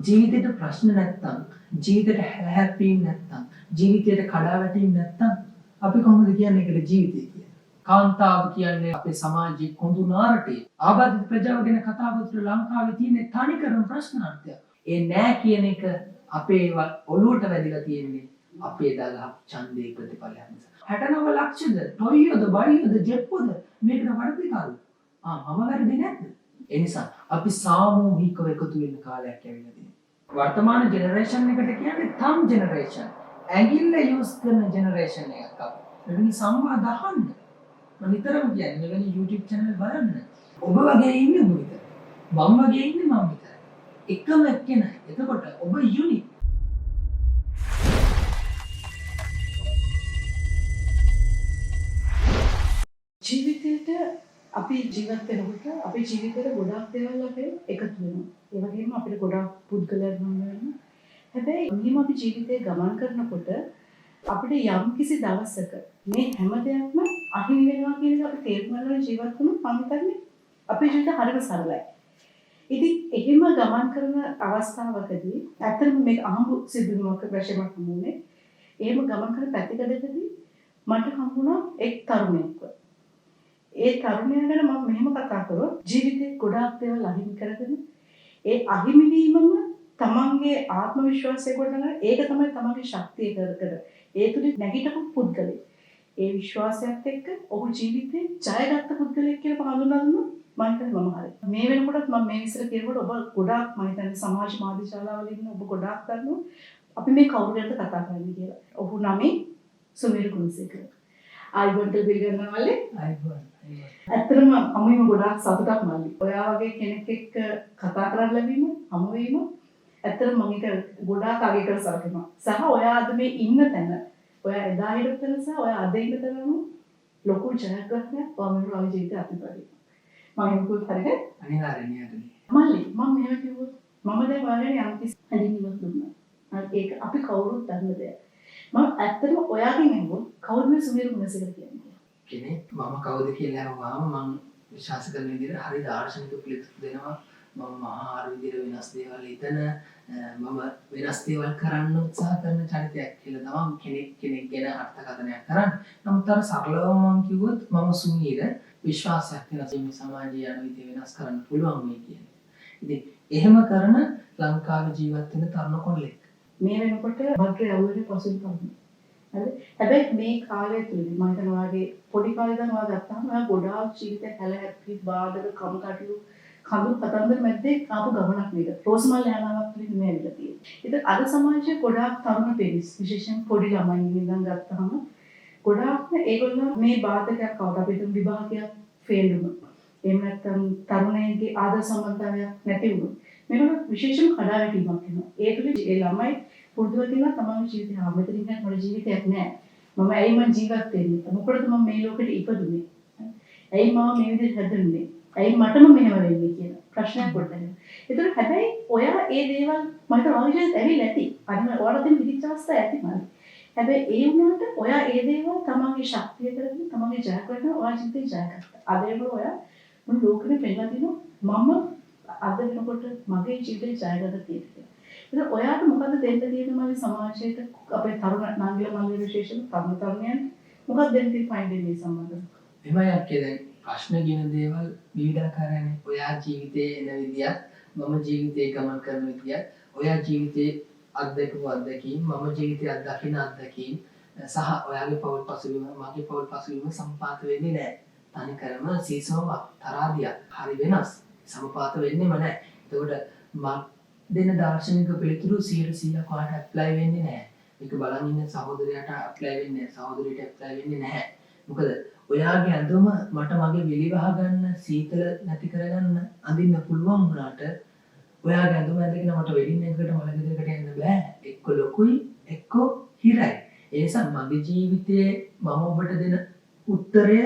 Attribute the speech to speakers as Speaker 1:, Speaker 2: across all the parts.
Speaker 1: ජීවිතේට ප්‍රශ්න නැත්තම්, ජීවිතේට හැප්පීම් නැත්තම්, ජීවිතේට කඩා වැටීම් නැත්තම් අපි කොහොමද කියන්නේ ඒකට ජීවිතය කියලා? කාන්තාව කියන්නේ අපේ සමාජයේ කොඳු නාරටේ. ආබාධිත ප්‍රජාව ගැන කතා කරද්දී ලංකාවේ තියෙන තනිකරම ප්‍රශ්නාර්ථයක්. ඒ නෑ කියන එක අපේ ඔළුවට වැදිලා තියෙන්නේ අපේ දාලා ඡන්දේ ප්‍රතිඵලයක් නිසා. 69 ලක්ෂද, ටොයියෝද, බයියෝද, ජෙප්පෝද මේකට වර්ධිකාරු. මම වැරදි නැද්ද? ඒ නිසා අපි සාමූහිකව එකතු වෙන්න කාලයක් ඇවිල්ලා තියෙනවා. වර්තමාන ජෙනරේෂන් එකට කියන්නේ තම් ජෙනරේෂන්. ඇඟිල්ල යූස් කරන ජෙනරේෂන් එකක් අපි. මෙවැනි සංවාද අහන්න. මම නිතරම කියන්නේ මෙවැනි YouTube channel බලන්න. ඔබ වගේ ඉන්නේ ඔබ විතරයි. මම වගේ ඉන්නේ මම විතරයි. එකම එක්කෙනා. එතකොට ඔබ යුනික්.
Speaker 2: ජීවිතේට අපි ජීවත් වෙනකොට අපේ ජීවිතේට ගොඩාක් දේවල් අපේ එකතු වෙනවා. ඒ වගේම අපිට ගොඩාක් පුද්ගලයන් හම්බ වෙනවා. හැබැයි මෙහිම අපි ජීවිතේ ගමන් කරනකොට අපිට යම් කිසි දවසක මේ හැම දෙයක්ම අහිමි වෙනවා කියන එක අපි තේරුම් ගන්න ජීවත් වුණොත් මම හිතන්නේ අපේ ජීවිත හරිම සරලයි. ඉතින් එහෙම ගමන් කරන අවස්ථාවකදී ඇත්තටම මේක අහඹු සිද්ධාන්තයක් වශයෙන් හමුුනේ. එහෙම ගමන් කරන පැතිකඩකදී මට හම්බුණා එක් තරුණයෙක්ව. ඒ තරුණයා ගැන මම මෙහෙම කතා කරොත් ජීවිතේ ගොඩාක් දේවල් අහිමි කරගෙන ඒ අහිමි වීමම තමන්ගේ ආත්ම විශ්වාසය ගොඩනගන ඒක තමයි තමන්ගේ ශක්තිය කර ඒ තුලින් නැගිටපු පුද්ගලෙක්. ඒ විශ්වාසයත් එක්ක ඔහු ජීවිතේ ජයගත්ත පුද්ගලෙක් කියලා හඳුන්වන්න මම හිතන්නේ මම හරි. මේ වෙනකොටත් මම මේ විශ්ල කියනකොට ඔබ ගොඩාක් මම හිතන්නේ සමාජ මාධ්‍ය ශාලාවල ඉන්න ඔබ ගොඩාක් දන්නවා අපි මේ කවුරු ගැනද කතා කරන්නේ කියලා. ඔහු නමේ සුමීර ගුණසේකර. ආයිබෝන් පිළිගන්නවා මල්ලි.
Speaker 1: ආයිබෝන්.
Speaker 2: ඇත්තටම අමුයිම ගොඩාක් සතුටක් මල්ලි. ඔයා වගේ කෙනෙක් එක්ක කතා කරන්න ලැබීම හමු වීම ඇත්තටම මම ඒක ගොඩාක් අගය කරලා සලකනවා. සහ ඔයා අද මේ ඉන්න තැන, ඔයා එදා හිටපු තැන සහ ඔයා අද ඉන්න තැනම ලොකු ජයග්‍රහණයක් වමරුගේ ජීවිතය අත්පත්. මම හිතුවත් හරියට
Speaker 1: අනිවාර්යයෙන්ම
Speaker 2: මල්ලි මම මෙහෙම කිව්වොත් මම දැන් ඔයාලට යම් කිසි හැඳින්වීමක් දුන්නා. ඒක අපි කවුරුත් දන්න දෙයක්. මම ඇත්තටම ඔයාගෙන් අහුවොත් කවුද මේ සුමීර ගුණසේකර කියන්නේ?
Speaker 1: කෙනෙක් මම කවුද කියලා අහුවාම මම විශ්වාස කරන විදිහට හරි දාර්ශනික පිළිතුරු දෙනවා. මම මහා ආර විදිහට වෙනස් දේවල් හිතන මම වෙනස් දේවල් කරන්න උත්සාහ කරන චරිතයක් කියලා තමයි කෙනෙක් ගැන අර්ථකථනයක් කරන්නේ. නමුත් අර සරලවම මම කිව්වොත් මම සුමීර විශ්වාසයක් තියෙනවා මේ සමාජීය යන විදිහ වෙනස් කරන්න පුළුවන් මේ කියන්නේ. ඉතින් එහෙම කරන ලංකාවේ ජීවත් වෙන තරුණ කොල්ලෙක්.
Speaker 2: මේ වෙනකොට භද්‍ර යවුවේ පසුබිම් කරනවා. හරි. හැබැයි මේ කාලය තුලදී මම හිතනවා ඔයාගේ පොඩි කාලේ ඉඳන් ඔයා ගත්තාම ඔයා ගොඩාක් ජීවිතේ හැල හැප්පි බාධක කම්කටොළු කඳු කතන්දර මැද්දේ ආපු ගමනක් නේද? රෝස්මල් යනාවක් තුලින් මේ ඇවිල්ලා තියෙන්නේ. ඉතින් අද සමාජයේ ගොඩාක් තරුණ පිරිස් විශේෂයෙන් පොඩි ළමයින් ඉඳන් ගත්තාම ගොඩාක්ම ඒගොල්ලෝ මේ බාධකයක් આવුත් අපි හිතමු විභාගයක් ෆේල් වුණා. එහෙම නැත්නම් තරුණයන්ගේ ආදර සම්බන්ධතාවයක් නැති වුණා. මේකට විශේෂම කඩාවැටීමක් වෙනවා. ඒ තුලින් ඒ ළමයි පුරුදු වෙනවා තමන්ගේ ජීවිතය හැමතැනින් නෑ මගේ ජීවිතයක් නෑ. මම ඇයි මං ජීවත් වෙන්නේ? මොකටද මම මේ ලෝකෙට ඉපදුනේ? ඇයි මම මේ විදිහට හැදෙන්නේ? ඇයි මටම මෙහෙම වෙන්නේ කියලා ප්‍රශ්නයක් ගොඩනගනවා. ඒතර හැබැයි ඔයා ඒ දේවල් මට අවශ්‍යත් ඇවිල්ලා ඇති. අන්න ඔයාලා දෙන විදිහට අවස්ථා ඇති මම. හැබැයි ඒ වුණාට ඔයා ඒ දේවල් තමන්ගේ ශක්තිය කරගෙන තමන්ගේ ජයග්‍රහණ ඔයා ජීවිතේ ජයගත්තා. අද වෙනකොට ඔයා මුළු ලෝකෙට පෙන්නලා දිනවා මම අද වෙනකොට මගේ ජීවිතේ ජයගත්තා කියලා. ඉතින් ඔයාට මොකද දෙන්න තියෙන්නේ මගේ සමාජයට අපේ තරුණ නාගල මල්ලි විශේෂයෙන් තරුණ තරුණයන් මොකක්ද දෙන්න තියෙන්නේ ෆයින්ඩ් මේ සම්බන්ධව?
Speaker 1: එමය අක්කේ දැන් ප්‍රශ්න කියන දේවල් විවිධාකාරයි. ඔයා ජීවිතේ එන විදියත් මම ජීවිතේ ගමන් කරන විදියත් ඔයා ජීවිතේ අත්දැකපු අත්දැකීම් මම ජීවිතේ අත්දකින අත්දැකීම් සහ ඔයාගේ පෞල් පසුබිම මගේ පෞල් පසුබිම සම්පාත වෙන්නේ නැහැ. තනිකරම සීසෝවක් තරාදියක් හරි වෙනස්. සමපාත වෙන්නේම නැහැ. එතකොට මම දෙන දාර්ශනික පිළිතුරු 100% ඔයාලට ඇප්ලයි වෙන්නේ නැහැ. මේක බලන් ඉන්න සහෝදරයාට ඇප්ලයි වෙන්නේ නැහැ. සහෝදරියට ඇප්ලයි වෙන්නේ නැහැ. මොකද ඔයාගේ ඇඳුම මට මගේ විලි වහ ගන්න සීතල නැති කරගන්න අඳින්න පුළුවන් වුණාට ඔයාගේ ඇඳුම ඇඳගෙන මට වෙඩින් එකකට මලගෙදරකට යන්න බෑ. එක්ක ලොකුයි එක්ක හිරයි. ඒ නිසා මගේ ජීවිතයේ මම ඔබට දෙන උත්තරය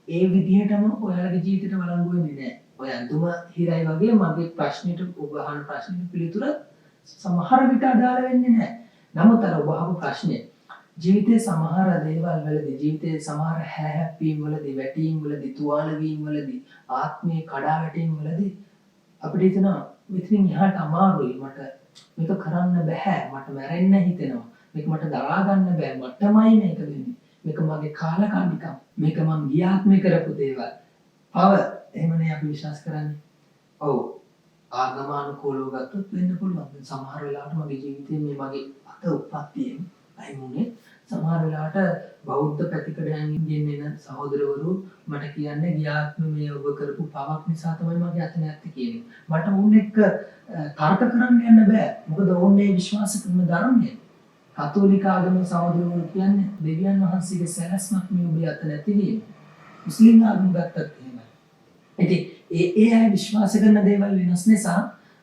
Speaker 1: ඒ විදිහටම ඔයාලගේ ජීවිතේට වළංගු වෙන්නේ නැහැ. ඔය ඇඳුම හිරයි වගේ මගේ ප්‍රශ්නෙට ඔබ අහන ප්‍රශ්නෙට පිළිතුර සමහර විට අදාළ වෙන්නේ නැහැ. නමුත් අර ඔබ අහපු ප්‍රශ්නේ ජීවිතයේ සමහර දේවල් වලදී ජීවිතයේ සමහර හැහැප්පීම් වලදී වැටීම් වලදී තුවාල වීම වලදී ආත්මයේ කඩා වැටීම් වලදී අපිට හිතෙනවා මෙතනින් එහාට අමාරුයි මට මේක කරන්න බෑ. මට මැරෙන්න හිතෙනවා. මේක මට දරා ගන්න බෑ. මටමයි මේක වෙන්නේ. මේක මගේ කාලකන්නිකම්. මේක මං ගියාත්මේ කරපු දේවල්. පව එහෙමනේ අපි විශ්වාස කරන්නේ. ඔව්. ආගමානුකූලව ගත්තොත් වෙන්න පුළුවන්. සමහර වෙලාවට මගේ ජීවිතේ මේ මගේ අත උප්පත්තියෙන් අයිමුනේ සමහර වෙලාවට බෞද්ධ පැතිකඩයන්ගෙන් එන සහෝදරවරු මට කියන්නේ ගියාත්ම මේ ඔබ කරපු පවක් නිසා තමයි මගේ අත නැත්තේ කියන්නේ. මට උන් එක්ක තර්ක කරන්න යන්න බෑ. මොකද ඕන්නේ විශ්වාස කරන ධර්මය. කතෝලික ආගමේ සහෝදරවරු කියන්නේ දෙවියන් වහන්සේගේ සැලැස්මක් මේ ඔබේ අත නැති වීම. මුස්ලිම් ආගම ගත්තත් එහෙමයි. ඉතින් ඒ අය විශ්වාස කරන දේවල් වෙනස් නිසා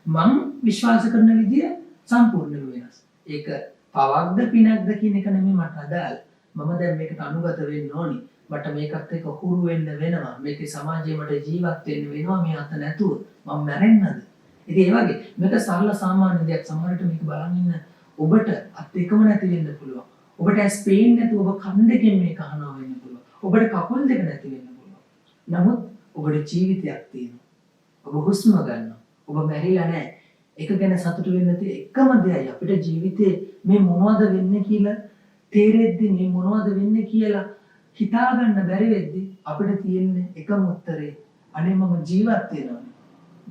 Speaker 1: මම විශ්වාස කරන විදිය සම්පූර්ණයෙන්ම වෙනස්. ඒක පවක්ද පිනක්ද කියන එක නෙමෙයි මට අදාළ. මම දැන් මේකට අනුගත වෙන්න ඕනි. මට මේකත් එක්ක හුරු වෙන්න වෙනවා. මේකේ සමාජයේ මට ජීවත් වෙන්න වෙනවා මේ අත නැතුව. මම මැරෙන්නද? ඉතින් ඒ වගේ මේක සරල සාමාන්‍ය දෙයක්. සමහරවිට මේක බලන් ඉන්න ඔබට අත් එකම නැති වෙන්න පුළුවන්. ඔබට ඇස් පේන්නේ නැතුව ඔබ කන් දෙකෙන් මේක අහනවා වෙන්න පුළුවන්. ඔබට කකුල් දෙක නැති වෙන්න පුළුවන්. නමුත් ඔබට ජීවිතයක් තියෙනවා. ඔබ හුස්ම ගන්නවා. ඔබ මැරිලා නැහැ. ඒක ගැන සතුටු වෙන්න තියෙන එකම දෙයයි අපිට ජීවිතේ මේ මොනවද වෙන්නේ කියලා තේරෙද්දි මේ මොනවද වෙන්නේ කියලා හිතා ගන්න බැරි වෙද්දි අපිට තියෙන එකම උත්තරේ අනේ මම ජීවත් වෙනවා.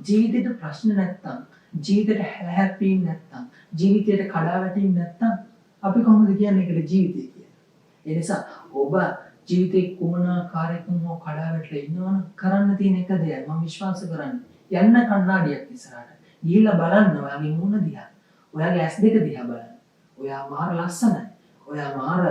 Speaker 1: ජීවිතේට ප්‍රශ්න නැත්තම්, ජීවිතේට හැප්පීම් නැත්තම්, ජීවිතේට කඩා වැටීම් නැත්තම් අපි කොහොමද කියන්නේ ඒකට ජීවිතය කියලා. ඒ නිසා ඔබ ජීවිතේ කුමන ආකාරයකින් හෝ කඩා වැටලා ඉන්නවනම් කරන්න තියෙන එක දෙයයි මම විශ්වාස කරන්නේ. යන්න කණ්ණාඩියක් ඉස්සරහට. ගිහිල්ලා බලන්න ඔයාගේ මූණ දිහා. ඔයාගේ ඇස් දෙක දිහා බලන්න. ඔයා මාර ලස්සනයි. ඔයා මාර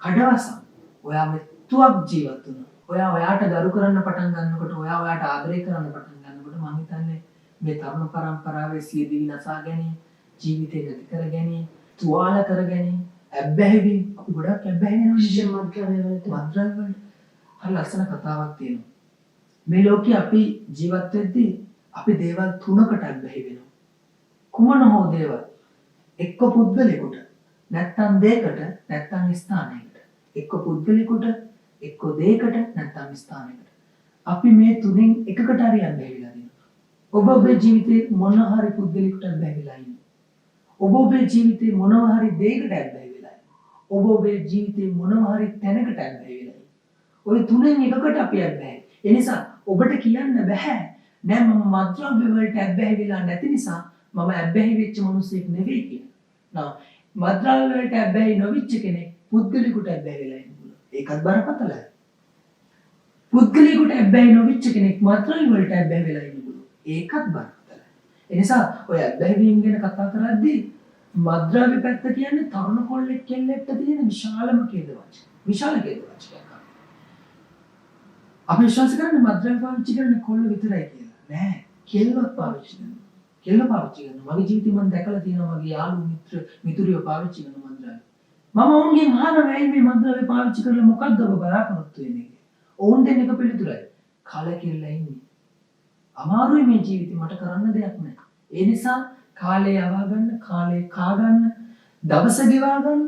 Speaker 1: කඩවසම්. ඔයා මෙතුවක් ජීවත් වුණා. ඔයා ඔයාට ගරු කරන්න පටන් ගන්නකොට, ඔයා ඔයාට ආදරය කරන්න පටන් ගන්නකොට මම හිතන්නේ මේ තරුණ පරම්පරාවේ සියදිවි නසා ගැනීම, ජීවිතේ නැති කර ගැනීම, තුවාල කර ගැනීම, ඇබ්බැහිවි අපි ගොඩක් ඇබ්බැහි වෙනවා
Speaker 2: විශ්ව මද්ද්‍රව්‍ය වලට.
Speaker 1: හරි ලස්සන කතාවක් තියෙනවා. මේ ලෝකේ අපි ජීවත් වෙද්දී අපි දේවල් තුනකට ඇබ්බැහි වෙනවා. කුමන හෝ දේවල්. එක්ක පුද්ගලයෙකුට, නැත්නම් දෙයකට, නැත්නම් ස්ථානයකට. එක්ක පුද්ගලයෙකුට, එක්ක දෙයකට, නැත්නම් ස්ථානයකට. අපි මේ තුනෙන් එකකට හරි ඇබ්බැහි වෙලා ඉන්නවා. ඔබ ඔබේ ජීවිතේ මොන හරි පුද්ගලයෙකුට ඇබ්බැහි වෙලා ඉන්නවා. ඔබ ඔබේ ජීවිතේ මොනවා හරි දෙයකට ඇබ්බැහි වෙලා ඉන්නවා. ඔබ ඔබේ ජීවිතේ මොනවා හරි තැනකට ඇබ්බැහි වෙලා ඉන්නවා. ඔය තුනෙන් එකකට අපි ඇබ්බැහි. ඒ නිසා ඔබට කියන්න බෑ නෑ මම මද්ද්‍රව්‍ය වලට ඇබ්බැහි වෙලා නැති නිසා මම ඇබ්බැහි වෙච්ච මිනිසෙක් නෙවෙයි කියලා. නා මද්ද්‍රව්‍ය වලට ඇබ්බැහි නොවිච්ච කෙනෙක් පුද්ගලිකට ඇබ්බැහි වෙලා ඉන්න පුළුවන්. ඒකත් බරපතලයි. පුද්ගලිකට ඇබ්බැහි නොවිච්ච කෙනෙක් මද්ද්‍රව්‍ය වලට ඇබ්බැහි වෙලා ඉන්න පුළුවන්. ඒකත් බරපතලයි. ඒ නිසා ඔය ඇබ්බැහි වීම ගැන කතා කරද්දී මද්ද්‍රව්‍ය පැත්ත කියන්නේ තරුණ කොල්ලෙක් කෙල්ලෙක්ට තියෙන විශාලම කේදවාචක. විශාල කේදවාචකයක්. අපි විශ්වාස කරන්නේ මද්ද්‍රව්‍ය පාවිච්චි කරන කොල්ල විතරයි කියලා. නෑ. කෙල්ලවත් පාවිච්චි කරනවා. කෙල්ල පාවිච්චි කරනවා. මගේ ජීවිතේ මම දැකලා තියෙනවා මගේ යාළුවෝ මිතුරියෝ පාවිච්චි කරන මද්ද්‍රව්‍ය. මම ඔවුන්ගෙන් අහනවා ඇයි මේ මද්ද්‍රව්‍ය පාවිච්චි කරලා මොකද්ද ඔබ බලාපොරොත්තු වෙන්නේ කියලා. ඔවුන් දෙන එක පිළිතුරයි. කලකිරලා ඉන්නේ. අමාරුයි මේ ජීවිතේ මට කරන්න දෙයක් නැහැ. ඒ නිසා කාලය යවා ගන්න, කාලය කා ගන්න, දවස ගෙවා ගන්න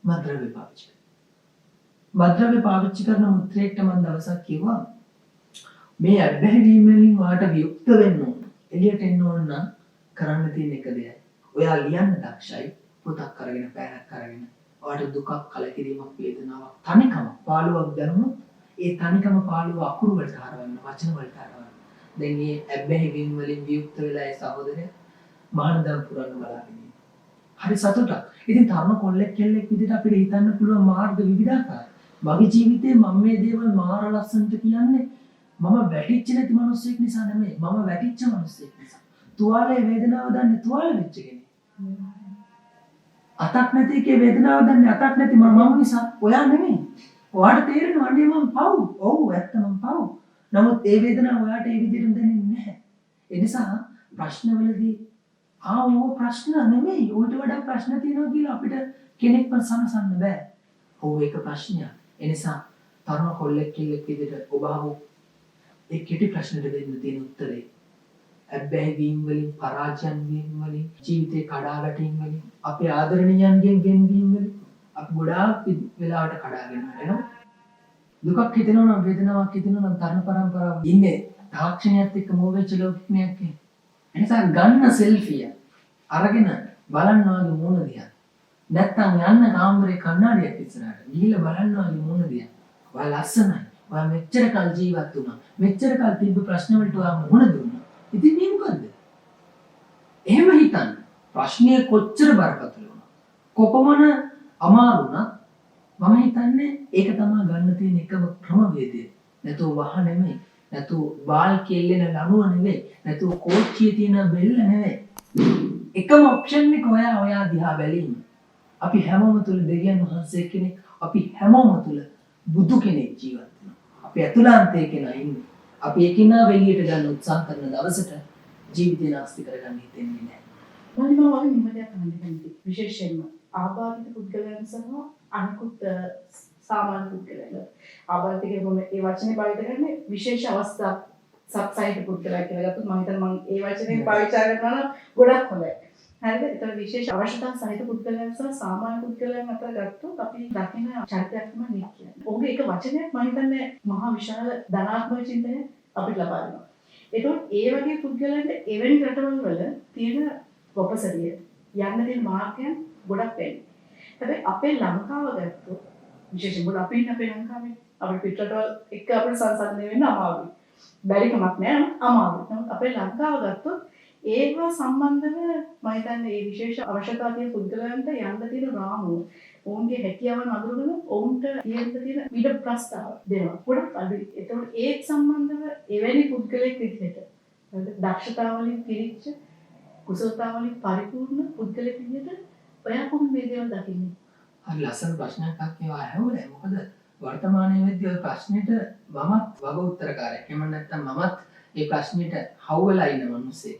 Speaker 1: මද්ද්‍රව්‍ය පාවිච්චි කරනවා. මද්ද්‍රව්‍ය පාවිච්චි කරන මුත්‍රයෙක්ට මම දවසක් කිව්වා මේ ඇබ්බැහි වීම වලින් වාට වියුක්ත වෙන්න ඕන. එළියට එන්න ඕන නම් කරන්න තියෙන එක දෙයයි. ඔයා ලියන්න දක්ෂයි. පොතක් අරගෙන පෑනක් අරගෙන. ඔයාට දුකක්, කලකිරීමක්, වේදනාවක්, තනිකම, පාළුවක් දැනුනොත් ඒ තනිකම පාළුව අකුරු වලට හරවන්න, වචන වලට හරවන්න. දැන් මේ ඇබ්බැහි වීම වලින් වියුක්ත වෙලා ඒ සහෝදරයා මහානදම් පුරන්න බලාගෙන ඉන්නවා. හරි සතුටක්. ඉතින් තරුණ කොල්ලෙක් කෙල්ලෙක් විදිහට අපිට හිතන්න පුළුවන් මාර්ග විවිධාකාරයි. මගේ ජීවිතේ මම මේ දේවල් මාර ලස්සනට කියන්නේ මම වැටිච්ච නැති මිනිස්සෙක් නිසා නෙමෙයි. මම වැටිච්ච මිනිස්සෙක් නිසා. තුවාලේ වේදනාව දන්නේ තුවාල වෙච්ච කෙනෙක්. අතක් නැති එකේ වේදනාව දන්නේ අතක් නැති මම නිසා. ඔයා නෙමෙයි. ඔයාට තේරෙනවා අනේ මම පව්. ඔව් ඇත්ත මම පව්. නමුත් ඒ වේදනාව ඔයාට ඒ විදිහට දැනෙන්නේ නැහැ. ඒ නිසා ප්‍රශ්නවලදී ඕ ප්‍රශ්න නෙමෙයි. ඌට වඩා ප්‍රශ්න තියෙනවා කියලා අපිට කෙනෙක්ව සනසන්න බෑ. ඔව් ඒක ප්‍රශ්නයක්. ඒ නිසා තරුණ කොල්ලෙක් කෙල්ලෙක් විදිහට ඔබ අහමු ඒ කෙටි ප්‍රශ්නෙට දෙන්න තියෙන උත්තරේ ඇබ්බැහි වීම වලින්, පරාජයන් වීම වලින්, ජීවිතේ කඩා වැටීම් වලින්, අපේ ආදරණීයන්ගෙන් වෙන්වීම වලින් අපි ගොඩාක් වෙලාවට කඩාගෙන යනවා. දුකක් හිතෙනවා නම්, වේදනාවක් හිතෙනවා නම් තරුණ පරම්පරාව ඉන්නේ තාක්ෂණයත් එක්ක මෝවෙච්ච ලෝකයක්. ඒ නිසා ගන්න සෙල්ෆිය අරගෙන බලන්න වාගේ මූණ දිහා. නැත්තම් යන්න කාමරේ කණ්ණාඩියක් ඉස්සරහට. ගිහිල්ලා බලන්න වාගේ මූණ දිහා. ඔයා ලස්සනයි. ඔයා මෙච්චර කල් ජීවත් වුණා. මෙච්චර කල් තිබ්බ ප්‍රශ්න වලට ඔයා මුහුණ දුන්නා. ඉතින් මේ මොකද්ද? එහෙම හිතන්න. ප්‍රශ්නය කොච්චර බරපතල වුණා. කොපමණ අමාරු වුණත් මම හිතන්නේ ඒක තමයි ගන්න තියෙන එකම ක්‍රමවේදය. නැතුව වහ නෙමෙයි. නැතුව බාල් කෙල්ලෙන ලණුව නෙමෙයි. නැතුව කෝච්චියේ තියෙන බෙල්ල නෙමෙයි. එකම ඔප්ෂන් එක ඔයා දිහා බැලීම. අපි හැමෝම තුල දෙවියන් වහන්සේ කෙනෙක්, අපි හැමෝම තුල බුදු කෙනෙක් ජීවත් වෙනවා. අපි ඇතුළාන්තයේ කෙනා ඉන්නේ. අපි ඒකිනා වෙලියට ගන්න උත්සාහ කරන දවසට ජීවිතේ නාස්ති කරගන්න හිතෙන්නේ නැහැ.
Speaker 2: මම වගේ නිමදයක් අහන්න විශේෂයෙන්ම ආබාධිත පුද්ගලයන් සහ අනිකුත් සාමාන්‍ය පුද්ගලයන්. ආබාධිත කියන්නේ ඒ වචනේ පාවිච්චි කරන්නේ විශේෂ අවස්ථා සබ්සයිට් පුද්ගලයා කියලා ගත්තොත් මම හිතන්නේ මම ඒ වචනේ පාවිච්චි කරනවා නම් ගොඩක් හොඳයි. හරිද? ඒතර විශේෂ අවශ්‍යතා සහිත පුද්ගලයන් සහ සාමාන්‍ය පුද්ගලයන් අතර ගත්තොත් අපි දකින චරිතයක් තමයි නික් කියන්නේ. ඔහුගේ එක වචනයක් මම හිතන්නේ මහා විශාල ධනාත්මක චින්තනය අපිට ලබා දෙනවා. ඒතකොට ඒ වගේ පුද්ගලයන්ට එවැනි රටවල් වල තියෙන ප්‍රොපසරිය යන්න තියෙන මාර්ගයන් ගොඩක් වෙන්නේ. හැබැයි අපේ ලංකාව ගත්තොත් විශේෂයෙන් මොකද අපි ඉන්නේ අපේ ලංකාවේ අපේ පිටරටවල් එක්ක අපිට සංසන්දනය වෙන්න අමාරුයි. බැරිකමක් නෑ අමාරුයි. නමුත් අපේ ලංකාව ගත්තොත් ඒවා සම්බන්ධව මම හිතන්නේ මේ විශේෂ අවශ්‍යතා තියෙන පුද්ගලයන්ට යන්න තියෙන රාමුව ඔවුන්ගේ හැකියාවන් අඳුරගෙන ඔවුන්ට තියෙන විවිධ ප්‍රස්තාව දෙනවා. ගොඩක් අඩුයි. ඒතකොට ඒත් සම්බන්ධව එවැනි පුද්ගලයෙක් විදිහට දක්ෂතාවලින් පිරිච්ච කුසලතාවලින් පරිපූර්ණ පුද්ගලයෙක් විදිහට ඔයා කොහොමද මේ දේවල් දකින්නේ?
Speaker 1: හරි ලස්සන ප්‍රශ්නයක් අහනවා ඇහුවේ. මොකද වර්තමානයේ වෙද්දී ඔය ප්‍රශ්නෙට මමත් වග උත්තරකාරයෙක්. එහෙම නැත්නම් මමත් මේ ප්‍රශ්නෙට හවුවලා ඉන්න මිනිස්සෙක්.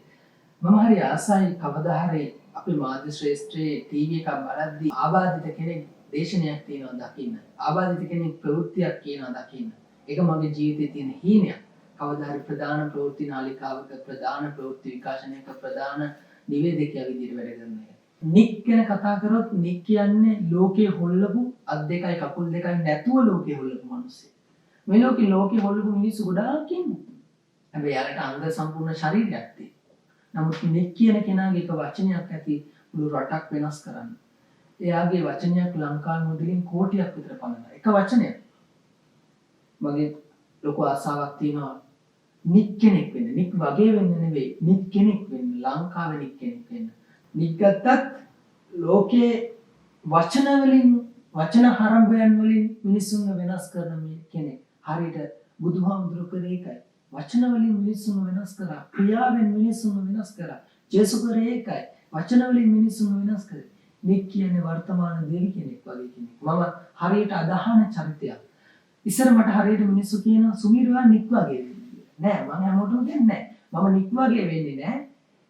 Speaker 1: මම හරි ආසයි කවදා හරි අපේ මාධ්‍ය ශ්‍රේෂ්ඨයේ ටීවී එකක් බලද්දී ආබාධිත කෙනෙක් දේශනයක් තියෙනවා දකින්න. ආබාධිත කෙනෙක් ප්‍රවෘත්තියක් කියනවා දකින්න. ඒක මගේ ජීවිතයේ තියෙන හීනයක්. කවදා හරි ප්‍රධාන ප්‍රවෘත්ති නාලිකාවක ප්‍රධාන ප්‍රවෘත්ති විකාශනයක ප්‍රධාන නිවේදකයා විදිහට වැඩ කරන එක. නික් ගැන කතා කරොත් නික් කියන්නේ ලෝකේ හොල්ලපු අත් දෙකයි කකුල් දෙකයි නැතුව ලෝකේ හොල්ලපු මිනිස්සෙක්. මේ ලෝකේ හොල්ලපු මිනිස්සු ගොඩාක් ඉන්නවා. හැබැයි යාලට අංග සම්පූර්ණ ශරීරයක් තියෙනවා. නමුත් නික් කියන කෙනාගේ එක වචනයක් ඇති මුළු රටක් වෙනස් කරන්න. එයාගේ වචනයක් ලංකාවේ මුදලින් කෝටියක් විතර පනනවා. එක වචනයක්. මගේ ලොකු ආසාවක් තියෙනවා නික් කෙනෙක් වෙන්න. නික් වගේ වෙන්න නෙවෙයි. නික් කෙනෙක් වෙන්න. ලංකාවේ නික් කෙනෙක් වෙන්න. නික් ගත්තත් ලෝකයේ වචන වලින් වචන හරඹයන් වලින් මිනිසුන්ව වෙනස් කරන මේ කෙනෙක්. හරියට බුදුහාමුදුරු කරේ ඒකයි. වචන වලින් මිනිසුන්ව වෙනස් කරා. ක්‍රියාවෙන් මිනිසුන්ව වෙනස් කරා. ජේසු කරේ ඒකයි. වචන වලින් මිනිසුන්ව වෙනස් කරේ. නික් කියන්නේ වර්තමාන දෙවි කෙනෙක් වගේ කෙනෙක්. මම හරියට අදහන චරිතයක්. ඉස්සර මට හරියට මිනිස්සු කියනවා සුමීරවා නික් වගේ වෙන්නේ. නෑ මම හැමෝටම කියන්නේ නෑ. මම නික් වගේ වෙන්නේ නෑ.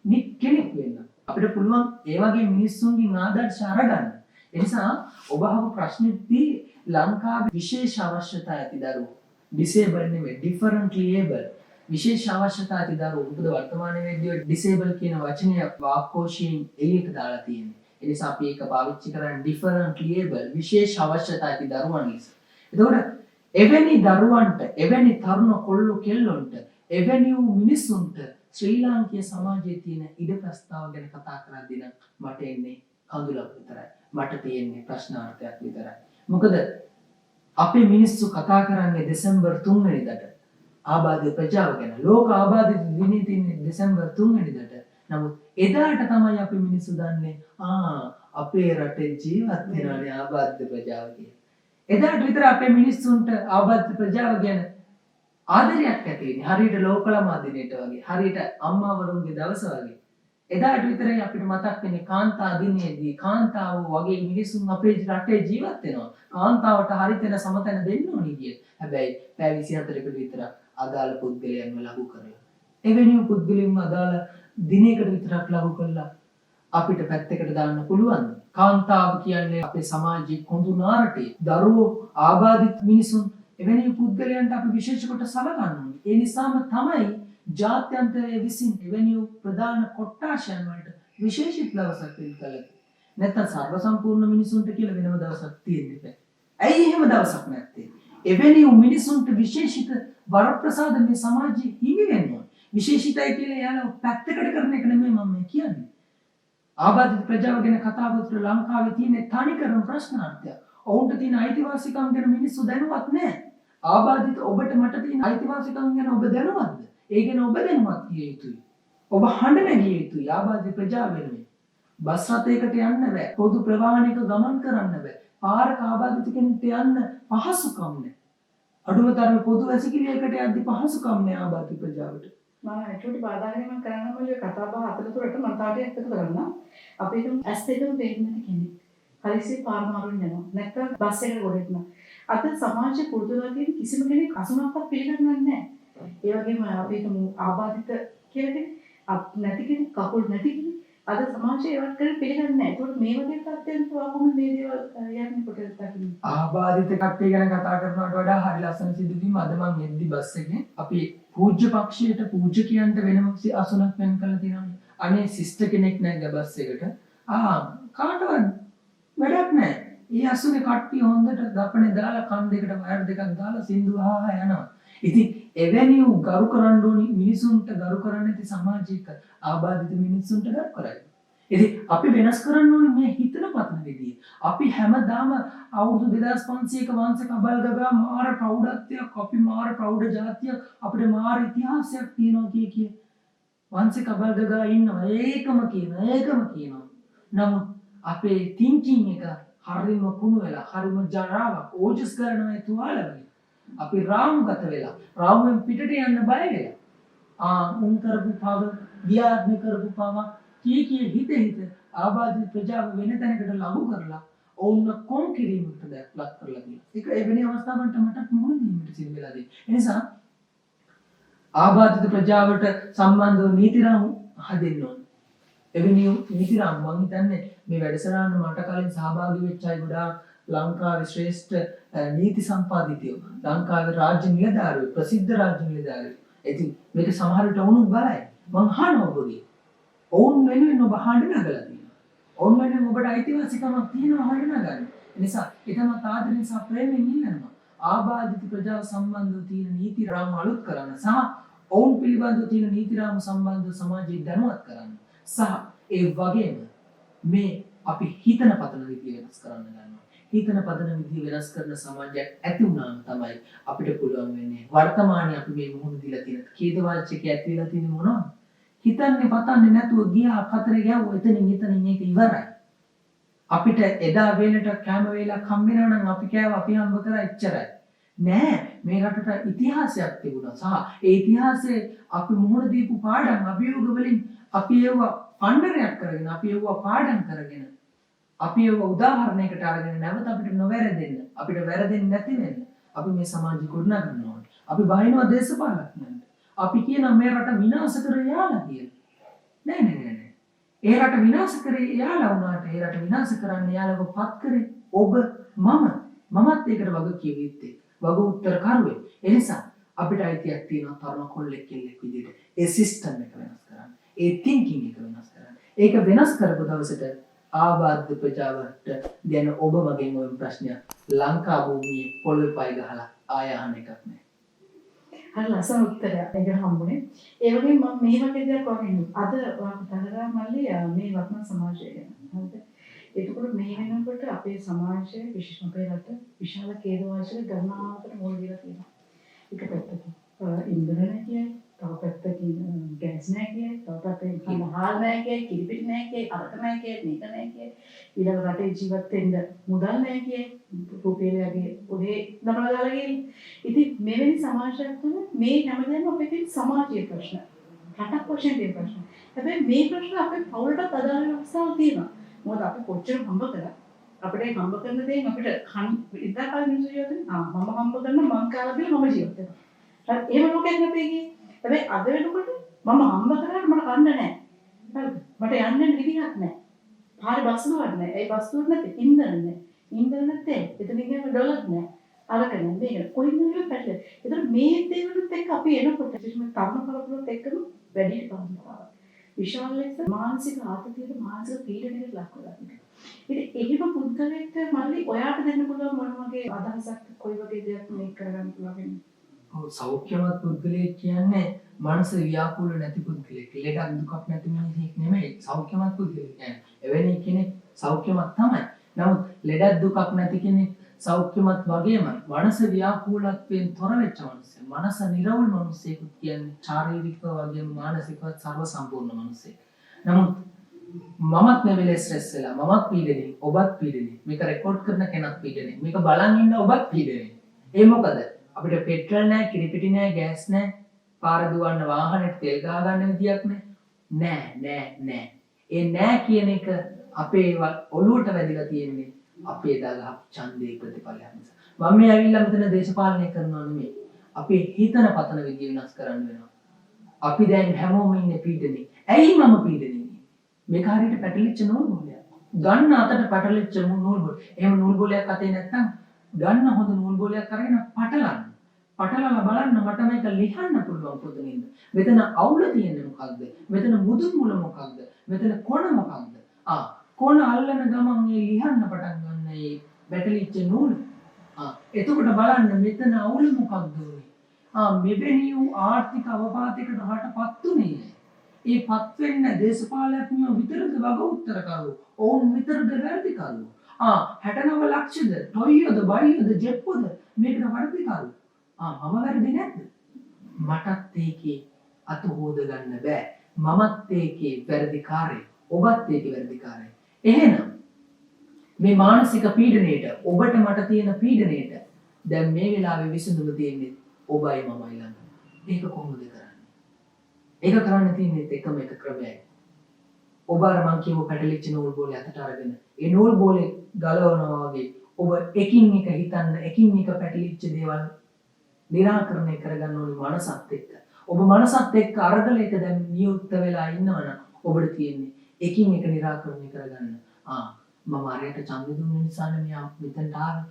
Speaker 1: නික් කෙනෙක් වෙන්න. අපිට පුළුවන් ඒ වගේ මිනිස්සුන්ගෙන් ආදර්ශ අරගන්න. ඒ නිසා ඔබ අහපු ප්‍රශ්නෙදී ලංකාවේ විශේෂ අවශ්‍යතා ඇති දරුවෝ disable නෙමෙයි differently able විශේෂ අවශ්‍යතා ඇති දරුවෝ මොකද වර්තමානයේ වෙද්දී disable කියන වචනය වාක්කෝෂයෙන් එළියට දාලා තියෙන්නේ. ඒ නිසා අපි ඒක පාවිච්චි කරන්නේ differently able විශේෂ අවශ්‍යතා ඇති දරුවන් ලෙස. එතකොට එවැනි දරුවන්ට එවැනි තරුණ කොල්ලෝ කෙල්ලොන්ට එවැනි වූ මිනිසුන්ට ශ්‍රී ලාංකීය සමාජයේ තියෙන ඉඩ ප්‍රස්තාව ගැන කතා කරද්දී නම් මට එන්නේ කඳුලක් විතරයි. මට තියෙන්නේ ප්‍රශ්නාර්ථයක් විතරයි. මොකද අපේ මිනිස්සු කතා කරන්නේ දෙසැම්බර් 3 වෙනිදාට ආබාධිත ප්‍රජාව ගැන. ලෝක ආබාධිත දිනේ තියෙන්නේ දෙසැම්බර් 3 වෙනිදාට. නමුත් එදාට තමයි අපි මිනිස්සු දන්නේ අපේ රටේ ජීවත් වෙනවානේ ආබාධිත ප්‍රජාව කියලා. එදාට විතර අපේ මිනිස්සුන්ට ආබාධිත ප්‍රජාව ගැන ආදරයක් ඇති වෙන්නේ. හරියට ලෝකලමා දිනේට වගේ. හරියට අම්මාවරුන්ගේ දවස වගේ. එදාට විතරයි අපිට මතක් වෙන්නේ කාන්තා දිනේදී කාන්තාව වගේ මිනිසුන් අපේ රටේ ජීවත් වෙනවා. කාන්තාවට හරිතන සමතන දෙන්න ඕනි කිය. හැබැයි පැය 24කට විතර අදාළ පුද්ගලයන්ව ලඝු කරලා. එවැනි පුද්ගලයන්ව අදාළ දිනයකට විතරක් ලඝු කළා අපිට පැත්තකට දාන්න පුළුවන්. කාන්තාව කියන්නේ අපේ සමාජයේ කොඳු නාරටේ දරුවෝ ආබාධිත මිනිසුන් එවැනි පුද්ගලයන්ට අපි විශේෂ කොට සලකන්න ඕනේ. ඒ නිසාම තමයි ජාත්‍යන්තරයේ විසින් එවැනි ප්‍රධාන කොට්ටාශයන් වලට විශේෂිත දවසක් වෙන් කළා. නැත්නම් සර්ව සම්පූර්ණ මිනිසුන්ට කියලා වෙනම දවසක් තියෙන්න බෑ. ඇයි එහෙම දවසක් නැත්තේ? එවැනි මිනිසුන්ට විශේෂිත වරප්‍රසාද මේ සමාජයේ හිමි වෙනවා. විශේෂිතයි කියලා යාළුවෝ පැත්තකට කරන එක නෙමෙයි මම කියන්නේ. ආබාධිත ප්‍රජාව ගැන කතා කරද්දී ලංකාවේ තියෙන තනිකරම ප්‍රශ්නාර්ථය. ඔවුන්ට තියෙන අයිතිවාසිකම් ගැන මිනිස්සු දැනුවත් නැහැ. ආබාධිත ඔබට මට තියෙන අයිතිවාසිකම් ගැන ඔබ දැනුවත්ද? ඒ ගැන ඔබ දැනුවත් විය යුතුයි. ඔබ හඬ නැගිය යුතුයි ආබාධිත ප්‍රජාව වෙනුවෙන්. බස් රථයකට යන්න බෑ. පොදු ප්‍රවාහනයක ගමන් කරන්න බෑ. පාරක ආබාධිත කෙනෙක්ට යන්න පහසුකම් නැහැ. අඩුම තරමේ පොදු වැසිකිළියකට යද්දි පහසුකම් නැහැ ආබාධිත ප්‍රජාවට.
Speaker 2: මම ඇක්චුවලි බාධා කිරීමක් කරන්න මොලේ කතා බහ අතරතුරට මම තාටියක් එකතු කරන්න. අපි හිතමු ඇස් දෙකම පේන්නේ නැති කෙනෙක්. හරිසිය පාර මාරුවෙන් යනවා. නැත්නම් බස් එකකට ගොඩ එනවා. අද සමාජයේ පුරුදුලා තියෙන කිසිම කෙනෙක් අසුනක්වත් පිළිගන්නන්නේ නැහැ. ඒ වගේම අපි හිතමු ආබාධිත කියලා කෙනෙක් නැති කෙනෙක් කකුල් නැති කෙනෙක් අද සමාජයේ ඒවත් කරේ පිළිගන්නේ නැහැ. ඒකට මේ වගේ තත්ත්වයන් කොහොමද මේ දේවල් යන්නේ කොට දකින්නේ?
Speaker 1: ආබාධිත කට්ටිය ගැන කතා කරනවට වඩා හරි ලස්සන සිදුවීම අද මම එද්දි බස් එකේ අපි පූජ්‍ය පක්ෂයට පූජකයන්ට වෙනම අසුනක් වෙන් කරලා තියෙනවා. අනේ සිස්ටර් කෙනෙක් නැග්ග බස් එකට. කාටවත් වැඩක් නැහැ. ඒ අසුනේ කට්ටිය හොඳට දපනේ දාලා කන් දෙකට වයර් දෙකක් දාලා සින්දු අහා යනවා. ඉතින් එවැනි ගරු කරන්න ඕනි මිනිසුන්ට ගරු කරන්න නැති සමාජයක ආබාධිත මිනිසුන්ට ගරු කරයි. ඉතින් අපි වෙනස් කරන්න ඕනේ මේ හිතන පතන විදිය. අපි හැමදාම අවුරුදු 2500ක වංශ කබල් ගගා මාර ප්‍රෞಢත්වයක් අපි මාර ප්‍රෞಢ ජාතියක් අපිට මාර ඉතිහාසයක් තියෙනවා කිය වංශ කබල් ගගා ඉන්නවා. ඒකම කියනවා. නමුත් අපේ thinking එක හරිම කුණු වෙලා හරිම ජරාවක් ඕජස් කරනවා තුවාල වෙලා. අපි රාමුගත වෙලා රාමුවෙන් පිටට යන්න බය වෙලා උන් කරපු පව විද්‍යාත්මක කරපු පව කී හිත ආබාධිත ප්‍රජාව වෙන තැනකට ලඟු කරලා ඔවුන්ව කොම් කිරීමකට ලක් කරලා තියෙනවා. ඒක එවැනි අවස්ථාවකට මට මොන දීමට සිදු වෙලා තියෙන්නේ. ඒ නිසා ආබාධිත ප්‍රජාවට සම්බන්ධව නීති රාමු හදෙන්න ඕනේ. එවැනි නීති රාමු මම හිතන්නේ මේ වැඩසටහන මට කලින් සහභාගී වෙච්ච අය ගොඩාක් ලංකාවේ ශ්‍රේෂ්ඨ නීති සම්පාදිතයෝ ලංකාවේ රාජ්‍ය නිලධාරීයෝ ප්‍රසිද්ධ රාජ්‍ය නිලධාරීයෝ. ඉතින් මේක සමහර විට වුණු බලයි. මං අහනවා ඔබගේ. ඔවුන් වෙනුවෙන් ඔබ හඬ නගලා තියෙනවා. ඔවුන් වෙනුවෙන් ඔබට අයිතිවාසිකමක් තියෙනවා හඬ නගන්න. ඒ නිසා ඊටම ආදරෙන් සහ ප්‍රේමයෙන් ඉන්නවා. ආබාධිත ප්‍රජාව සම්බන්ධව තියෙන නීති රාමු අලුත් කරන්න සහ ඔවුන් පිළිබඳව තියෙන නීති රාමු සම්බන්ධව සමාජය දැනුවත් කරන්න. සහ ඒ වගේම මේ අපි හිතන පතන විදිය වෙනස් කරන්න ගන්නවා. හිතන පතන විදිය වෙනස් කරන සමාජයක් ඇති වුණාම තමයි අපිට පුළුවන් වෙන්නේ වර්තමානයේ අපි මේ මුහුණ දීලා තියෙන ඛේදවාචකයක් ඇතිලා තියෙන මොනවද? හිතන්නේ පතන්නේ නැතුව ගියා කතරේ ගියා එතනින් ඒක ඉවරයි. අපිට එදා වේලට කැම වේලක් හම්බෙනවා නම් අපි කෑව අපි හම්බ කරා එච්චරයි. නෑ මේ රටට ඉතිහාසයක් තිබුණා සහ ඒ ඉතිහාසයේ අපි මුහුණ දීපු පාඩම් අභියෝග වලින් අපි ඒව පණ්ඩරයක් කරගෙන අපි ඒව පාඩම් කරගෙන අපි ඒව උදාහරණයකට අරගෙන නැවත අපිට නොවැරදෙන්න අපිට වැරදෙන්නේ නැති වෙන්න අපි මේ සමාජය ගොඩනගන්න ඕනේ. අපි බහිනවා දේශපාලනඥයන්ට. අපි කියනවා මේ රට විනාශ කර යාලා කියලා. නෑ. ඒ රට විනාශ කරේ යාලා වුණාට ඒ රට විනාශ කරන්න යාලව පත් කරේ ඔබ මමත් ඒකට වග කිය යුත්තේ. වග උත්තර කරුවේ. ඒ නිසා අපිට අයිතියක් තියෙනවා තරුණ කොල්ලෙක් කෙල්ලෙක් විදිහට ඒ සිස්ටම් එක වෙනස් කරන්න. ඒ thinking එක වෙනස් කරන්න. ඒක වෙනස් කරපු දවසට ආබාධ ප්‍රජාවට දැන් ඔබ මගෙන් ওই ප්‍රශ්නය ලංකා භූමියේ පොළොවේ පය ගහලා ආය අහන එකක් නෑ.
Speaker 2: හරි ලස්සන උත්තරයක් ඒක හම්බුනේ. ඒ වගේම මම මේ වගේ දෙයක් වගේ අද තනරා මල්ලි මේ වර්තමාන සමාජය ගැන. හරිද? ඒකකොට මේ වෙනකොට අපේ සමාජයේ විශේෂම අපේ රට විශාල ඛේදවාචක ගණනාවකට මුල් දීලා තියෙනවා. එක පැත්තකින් ඉන්ධන නැතියි, තව පැත්තකින් ගෑස් නැතියි, තව පැත්තකින් හාල් නැතියි, කිරිපිටි නැතියි, අරක නැතියි, මේක නැතියි. ඊළඟ රටේ ජීවත් වෙන්න මුදල් නැතියි, රුපියලගේ ඔහේ දමලා දාලා ගිහින්. ඉතින් මෙවැනි සමාජයක් තුළ මේ හැමදේම අපේ තියෙන සමාජීය ප්‍රශ්න. රටක් වශයෙන් තියෙන ප්‍රශ්න. හැබැයි මේ ප්‍රශ්න අපේ පවුලට අදාළ අවස්ථාවක් තියෙනවා. මොකද අපි කොච්චර හම්බ කරා අපිට හම්බ කරන දේෙන් අපිට ඉදා කාලේ මිනිස්සු ජීවත් වෙනවා. මම හම්බ කරන මං කාලා බිල මම ජීවත් වෙනවා. හරි එහෙම ලෝකයක් නැතේ ගියේ. හැබැයි අද වෙනකොට මම හම්බ කරාට මට කන්න නැහැ. හරිද? මට යන්න විදිහක් නැහැ. පාරේ බස් දුවක් නැහැ. ඒ බස් දුවක් නැත්තේ ඉන්ධන නැහැ. ඉන්ධන නැත්තේ එතනින් ගියම ඩොලර් නැහැ. අරක නැහැ. මේක කොයින්ද පැටලෙන්නේ. ඒතර මේ දේවලුත් එක්ක අපි එනකොට විශේෂයෙන්ම තරුණ පරපුරත් එක්කම වැඩි කාරණාවක්. විශාල ලෙස මානසික ආතතියට මානසික පීඩනයකට ලක් වෙලා ඉන්නවා. ඉතින් එහෙම පුද්ගලයෙක්ට මල්ලි ඔයාට දෙන්න පුළුවන් මොන වගේ අදහසක් කොයි වගේ දෙයක් මේක කරගන්න පුළුවන්?
Speaker 1: ඔව් සෞඛ්‍යවත් පුද්ගලයෙක් කියන්නේ මනස ව්‍යාකූල නැති පුද්ගලයෙක්. ලෙඩක් දුකක් නැති මිනිහෙක් නෙමෙයි. සෞඛ්‍යවත් පුද්ගලයෙක් කියන්නේ එවැනි කෙනෙක් සෞඛ්‍යමත් තමයි. නමුත් ලෙඩක් දුකක් නැති කෙනෙක් සෞඛ්‍යමත් වගේම මනස ව්‍යාකූලත්වයෙන් තොර වෙච්ච මිනිස්සෙක්. මනස නිරවුල් මිනිස්සෙකුත් කියන්නේ ශාරීරිකව වගේම මානසිකව සර්ව සම්පූර්ණ මිනිස්සෙක්. නමුත් මමත් මේ වෙලේ ස්ට්‍රෙස් වෙලා මමත් පීඩනේ ඔබත් පීඩනේ මේක රෙකෝඩ් කරන කෙනත් පීඩනේ මේක බලන් ඉන්න ඔබත් පීඩනේ. ඒ මොකද අපිට පෙට්‍රල් නැහැ, කිරිපිටි නැහැ, ගෑස් නැහැ, පාර දුවන්න වාහනේට තෙල් ගහ ගන්න විදියක් නැහැ. ඒ නැහැ කියන එක අපේ ඔළුවට වැදිලා තියෙන්නේ අපේ දාලා ඡන්දේ ප්‍රතිඵලයක් නිසා. මම මේ ඇවිල්ලා මෙතන දේශපාලනය කරනවා නෙමෙයි. අපේ හිතන පතන විදිය වෙනස් කරන්න වෙනවා. අපි දැන් හැමෝම ඉන්නේ පීඩනේ. ඇයි මම පීඩනේ? මේක හරියට පැටලිච්ච නූල් බෝලයක්. ගන්න අතට පැටලිච්ච නූල් බෝල. එහෙම නූල් බෝලයක් අතේ නැත්නම් ගන්න හොඳ නූල් බෝලයක් අරගෙන පටලන්න. පටලලා බලන්න මට මේක ලියන්න පුළුවන් පොතනින්ද. මෙතන අවුල තියෙන්නේ මොකක්ද? මෙතන මුදුන් මුල මොකක්ද? මෙතන කොන මොකක්ද? කොන අල්ලන ගමන් මේ ලියන්න පටන් ගන්න මේ පැටලිච්ච නූල්. එතකොට බලන්න මෙතන අවුල මොකක්ද උනේ? මෙවැනි වූ ආර්ථික අවපාතයකට රටපත් උනේ. ඒ පත් වෙන්න දේශපාලඥයෝ විතරද වග උත්තර කරු. ඔවුන් විතරද වැරදි කරු. 69 ලක්ෂද ටොයියෝද බයියෝද ජෙප්පෝද මේකට වැරදි කරු. මම වැරදි නැද්ද? මටත් ඒකේ අත හොද ගන්න බෑ. මමත් ඒකේ වැරදිකාරයෙක්. ඔබත් ඒකේ වැරදිකාරයෙක්. එහෙනම් මේ මානසික පීඩනයේට ඔබට මට තියෙන පීඩනයේට දැන් මේ වෙලාවේ විසඳුම තියෙන්නේ ඔබයි මමයි ළඟ. ඒක කොහොමද කරන්නේ? ඒක කරන්න තියෙන්නේ එකම එක ක්‍රමයයි. ඔබ අර මං කියව පැටලිච්ච නූල් බෝලේ අතට අරගෙන ඒ නූල් බෝලේ ගලවනවා වගේ ඔබ එකින් එක හිතන්න එකින් එක පැටලිච්ච දේවල් निराකරණය කරගන්න ඕනි මනසත් එක්ක. ඔබ මනසත් එක්ක අරගලයක දැන් නියුක්ත වෙලා ඉන්නවනම් ඔබට තියෙන්නේ එකින් එක निराකරණය කරගන්න. මම අරයට ඡන්ද දුන්න නිසානේ මෙයා මෙතනට ආවේ.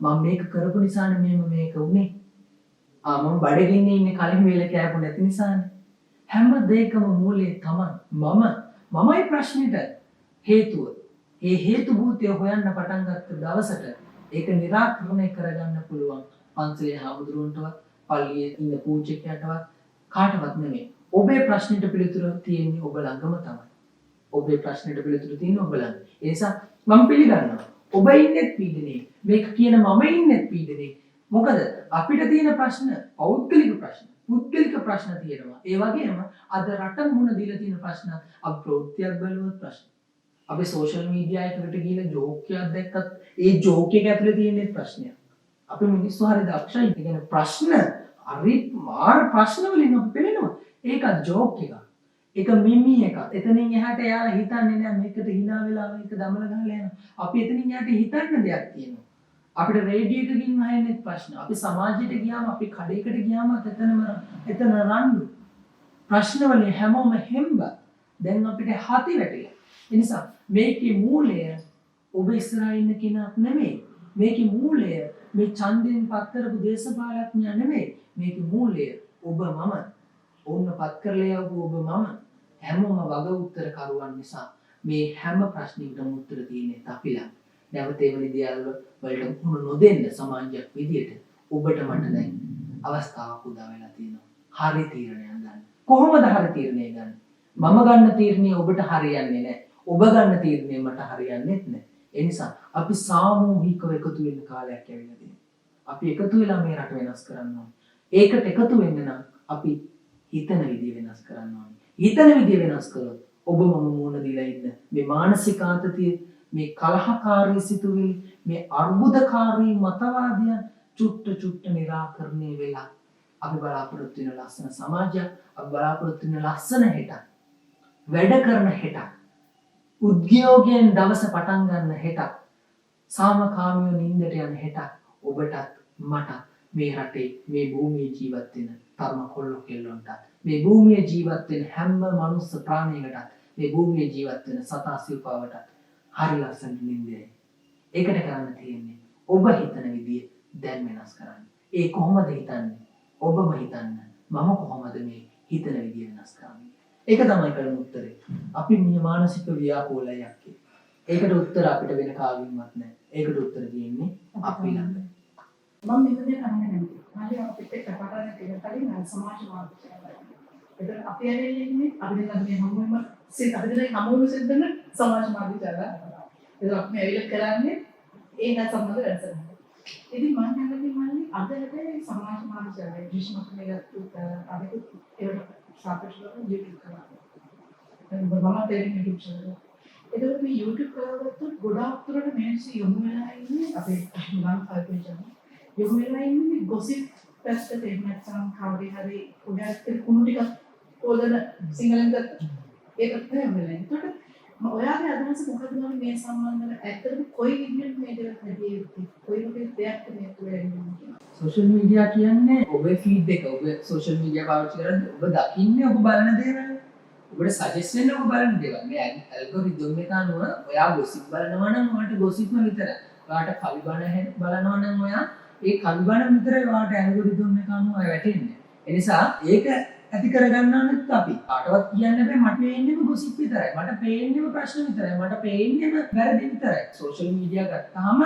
Speaker 1: මම මේක කරපු නිසානේ මේක උනේ. මම බඩගින්නේ ඉන්නේ කලින් වේල කෑපු නැති නිසානේ. හැම දෙයකම මූලයේ තමයි මමයි ප්‍රශ්නෙට හේතුව. ඒ හේතු භූතය හොයන්න පටන් ගත්ත දවසට ඒක निराකරණය කරගන්න පුළුවන්. පන්සලේ හාමුදුරුවන්ටවත් පල්ලියේ ඉන්න පූජකයාටවත් කාටවත් නෙමෙයි. ඔබේ ප්‍රශ්නෙට පිළිතුර තියෙන්නේ ඔබ ළඟම තමයි. ඔබේ ප්‍රශ්නෙට පිළිතුර තියෙන්නේ ඔබ ළඟ. ඒ නිසා මම පිළිගන්නවා. ඔබ ඉන්නේ පීඩනේ. මේක කියන මම ඉන්නේ පීඩනේ. මොකද අපිට තියෙන ප්‍රශ්න පෞද්ගලික ප්‍රශ්න. පුද්ගලික ප්‍රශ්න තියෙනවා. ඒ වගේම අද රට මුහුණ දීලා තියෙන ප්‍රශ්න අපි ප්‍රවෘත්තියක් බලුවත් ප්‍රශ්න. අපි සෝෂල් මීඩියා එකකට ගිහලා ජෝක් එකක් දැක්කත් ඒ ජෝක් එක ඇතුලේ තියෙන ප්‍රශ්නයක්. අපි මිනිස්සු හරිය දක්ෂයි. ඒ කියන්නේ ප්‍රශ්න හරි මාර ප්‍රශ්න වලින් අපි පෙළෙනවා. ඒකත් ජෝක් එකක්. ඒක මිමි එකක්. එතනින් එහාට යාලා හිතන්නේ නෑ මේකට hina වෙලා මේක දමල ගහලා යනවා. අපි එතනින් එහාට හිතන්න දෙයක් තියෙනවා. අපිට රේඩියෝ එකකින් අහන්නේ ප්‍රශ්න. අපි සමාජයට ගියාම අපි කඩේකට ගියාම එතන රණ්ඩු. ප්‍රශ්න වලින් හැමෝම හෙම්බ. දැන් අපිට හති වැටිලා. ඒ නිසා මේකේ මූලය ඔබ ඉස්සරහා ඉන්න කෙනෙක් නෙමෙයි. මේකේ මූලය මේ ඡන්දයෙන් පත් කරපු දේශපාලඥයා නෙමෙයි. මේකේ මූලය ඔබ මම. ඕන්න පත් කරලා යවපු ඔබ මම. හැමෝම වග උත්තර කරුවන් නිසා මේ හැම ප්‍රශ්නයකටම උත්තර තියෙන්නේ අපි ළඟ. නැවත ඒ විදියල් වලට මුහුණ නොදෙන්න සමාජයක් විදියට ඔබට මට දැන් අවස්ථාවක් උදා වෙලා තියෙනවා. හරි තීරණයක් ගන්න. කොහොමද හරි තීරණය ගන්න? මම ගන්න තීරණය ඔබට හරියන්නේ නැහැ. ඔබ ගන්න තීරණය මට හරියන්නේත් නැහැ. ඒ නිසා අපි සාමූහිකව එකතු වෙන්න කාලයක් ඇවිල්ලා තියෙනවා. අපි එකතු වෙලා මේ රට වෙනස් කරන්න ඕනේ. ඒකට එකතු වෙන්න නම් අපි හිතන විදිය වෙනස් කරන්න ඕනේ. හිතන විදිය වෙනස් කළොත් ඔබ මම මුහුණ දීලා ඉන්න මේ මානසික ආතතිය මේ කලහකාරී සිතුවිලි මේ අර්බුදකාරී මතවාදයන් චුට්ට निराකරණය වෙලා අපි බලාපොරොත්තු වෙන ලස්සන සමාජයක් අපි බලාපොරොත්තු වෙන ලස්සන හෙටක් වැඩ කරන හෙටක් උද්‍යෝගයෙන් දවස පටන් ගන්න හෙටක් සාමකාමීව නිින්දට යන හෙටක් ඔබටත් මටත් මේ රටේ මේ භූමියේ ජීවත් වෙන තරුණ කොල්ලෝ කෙල්ලොන්ට මේ භූමියේ ජීවත් වෙන හැම මනුස්ස ප්‍රාණියකටත් මේ භූමියේ ජීවත් වෙන සතා සිව්පාවටත් හරි ලස්සන නින්දේ. ඒකට කරන්න තියෙන්නේ ඔබ හිතන විදිය දැන් වෙනස් කරන්න. ඒ කොහොමද හිතන්නේ? ඔබම හිතන්න. මම කොහොමද මේ හිතන විදිය වෙනස් කරන්නේ? ඒක තමයි කරන උත්තරේ. අපි මේ මානසික ව්‍යාකූලයක්. ඒකට උත්තර අපිට වෙන කාගෙන්වත් නැහැ. ඒකට උත්තර දෙන්නේ අපි ළඟ.
Speaker 2: මම මේක දෙන්න අහන්නේ නැහැ. අපිට කතාරන තියෙන කලින් සමාජ මාධ්‍ය. ඒක අපි ඇරෙන්නේ අපි දැන් මේ හමුවෙම අපි දැන් හමුවෙම සිද්ධන සමාජ මාධ්‍ය ජාලා හදනවා. ඒක අපි ඇවිල්ලා කරන්නේ ඒකට සම්බන්ධ වැඩසටහන. ඉතින් මම කැමති මන්නේ අද හැබැයි සමාජ මාධ්‍ය ජාලය විශ්මකලේ ගත්ත අදට ඒකට සාපේක්ෂව YouTube කරනවා. දැන් මම තේරෙන්නේ YouTube channel. එතකොට මේ YouTube කරගත්තොත් ගොඩාක් දුරට මිනිස්සු යොමු වෙලා ඉන්නේ අපේ ලංකාවේ පේජන. යොමු වෙලා ඉන්නේ gossip පැත්තට එහෙම නැත්නම් කවුරු හරි උඩට කුණු ටිකක් හොදන සිංහලෙන් ගත්ත ඒකට යොමු වෙලා. එතකොට ඔයාගේ අදහස මොකද මේ සම්බන්ධව ඇත්තටම කොයි විදිහට මේ දේවල් හැදියේ යුත්තේ කොයි වගේ දෙයක් මේ තුළ එන්නේ
Speaker 1: සෝෂල් මීඩියා කියන්නේ ඔබේ ෆීඩ් එක ඔබ සෝෂල් මීඩියා පාවිච්චි කරද්දී ඔබ දකින්නේ ඔබ බලන දේවල් ඔබට සජෙස්ට් වෙන ඔබ බලන දේවල් මේ ඇල්ගොරිතම් එක අනුව ඔයා ගොසිප් බලනවා නම් ඔයාලට ගොසිප්ම විතරයි ඔයාලට කවි බණ බලනවා නම් ඔයා ඒ කවි බණ විතරයි ඔයාලට ඇල්ගොරිතම් එක අනුව වැටෙන්නේ ඒ නිසා ඒක ඇති කරගන්නවනෙත් අපි කාටවත් කියන්න බෑ මට පේන්නේම ගොසිප් විතරයි මට පේන්නේම ප්‍රශ්න විතරයි මට පේන්නේම වැරදි විතරයි සෝෂල් මීඩියා ගත්තාම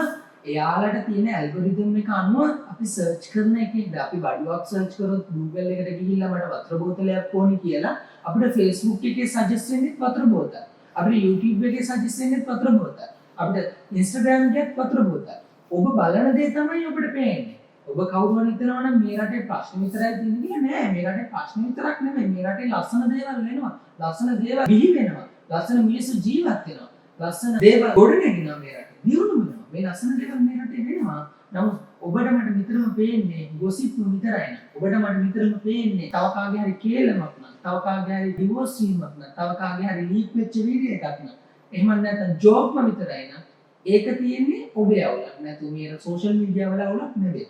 Speaker 1: එයාලට තියෙන ඇල්ගොරිතම් එක අනුව අපි සර්ච් කරන එකේ අපි බඩුවක් සර්ච් කරොත් Google එකට ගිහිල්ලා මට වතුර බෝතලයක් ඕනි කියලා අපිට Facebook එකේ සජෙස්ට් වෙන්නේ වතුර බෝතල අපිට YouTube එකේ සජෙස්ට් වෙන්නේ වතුර බෝතල අපිට Instagram එකේ වතුර බෝතල ඔබ බලන දේ තමයි ඔබට පේන්නේ ඔබ කවුරු හරි හිතනවා නම් මේ රටේ ප්‍රශ්න විතරයි තියෙන්නේ කියලා නෑ මේ රටේ ප්‍රශ්න විතරක් නෙමෙයි මේ රටේ ලස්සන දේවල් වෙනවා ලස්සන දේවල් බිහි වෙනවා ලස්සන මිනිස්සු ජීවත් වෙනවා ලස්සන දේවල් ගොඩනගෙනවා මේ රටේ දියුණු වෙනවා මේ ලස්සන දේවල් මේ රටේ වෙනවා නමුත් ඔබට මට නිතරම පේන්නේ ගොසිප් විතරයි නේ ඔබට මට නිතරම පේන්නේ තව කාගේ හරි කේලමක් නම් තව කාගේ හරි ඩිවෝස් වීමක් නම් තව කාගේ හරි ලීක් වෙච්ච වීඩියෝ එකක් නම් එහෙම නැත්නම් ජෝක්ම විතරයි නම් ඒක තියෙන්නේ ඔබේ අවුලක් නැත්නම් මේ සෝෂල් මීඩියා වල අවුලක් නෙවෙයි